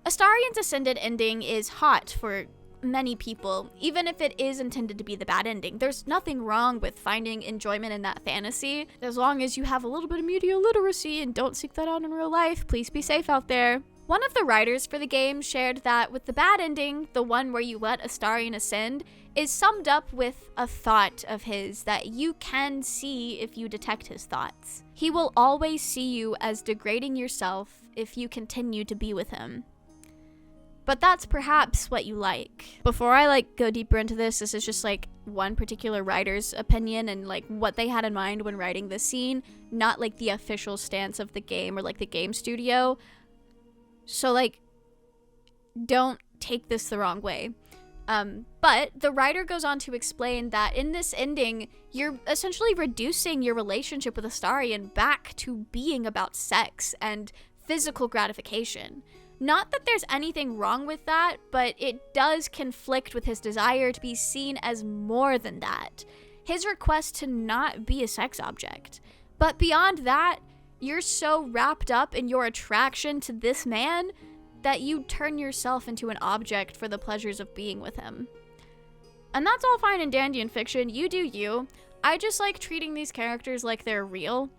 Astarion's Ascended ending is hot for many people, even if it is intended to be the bad ending. There's nothing wrong with finding enjoyment in that fantasy, as long as you have a little bit of media literacy and don't seek that out in real life. Please be safe out there. One of the writers for the game shared that with the bad ending, the one where you let Astarion ascend, is summed up with a thought of his that you can see if you detect his thoughts. He will always see you as degrading yourself if you continue to be with him. But that's perhaps what you like. Before I go deeper into this is just one particular writer's opinion and what they had in mind when writing this scene, not the official stance of the game or the game studio. So don't take this the wrong way. But the writer goes on to explain that in this ending, you're essentially reducing your relationship with Astarion back to being about sex and physical gratification. Not that there's anything wrong with that, but it does conflict with his desire to be seen as more than that. His request to not be a sex object. But beyond that, you're so wrapped up in your attraction to this man that you turn yourself into an object for the pleasures of being with him. And that's all fine and dandy in fiction. You do you. I just like treating these characters like they're real.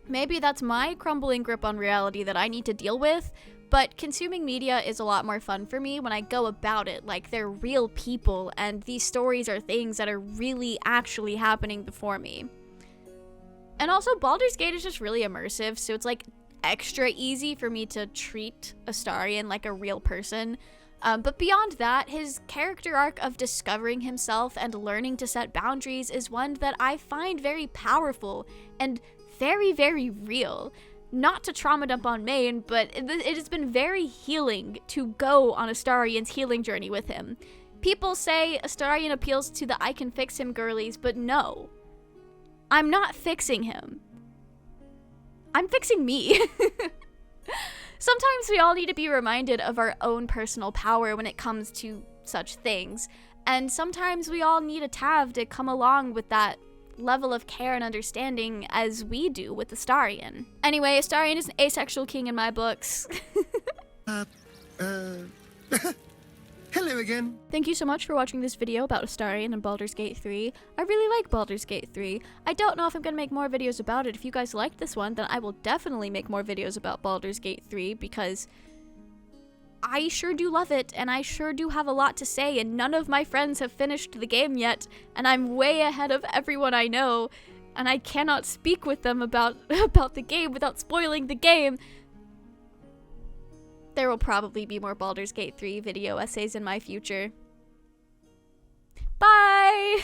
Maybe that's my crumbling grip on reality that I need to deal with, but consuming media is a lot more fun for me when I go about it like they're real people and these stories are things that are really actually happening before me. And also, Baldur's Gate is just really immersive, so it's extra easy for me to treat Astarion like a real person. But beyond that, his character arc of discovering himself and learning to set boundaries is one that I find very powerful and very, very real. Not to trauma dump on Maine, but it has been very healing to go on Astarion's healing journey with him. People say Astarion appeals to the I can fix him girlies, but no. I'm not fixing him. I'm fixing me. Sometimes we all need to be reminded of our own personal power when it comes to such things, and sometimes we all need a Tav to come along with that level of care and understanding as we do with Astarion. Anyway, Astarion is an asexual king in my books. Hello again. Thank you so much for watching this video about Astarion and Baldur's Gate 3. I really like Baldur's Gate 3. I don't know if I'm going to make more videos about it. If you guys liked this one, then I will definitely make more videos about Baldur's Gate 3 because I sure do love it and I sure do have a lot to say, and none of my friends have finished the game yet, and I'm way ahead of everyone I know, and I cannot speak with them about the game without spoiling the game. There will probably be more Baldur's Gate 3 video essays in my future. Bye!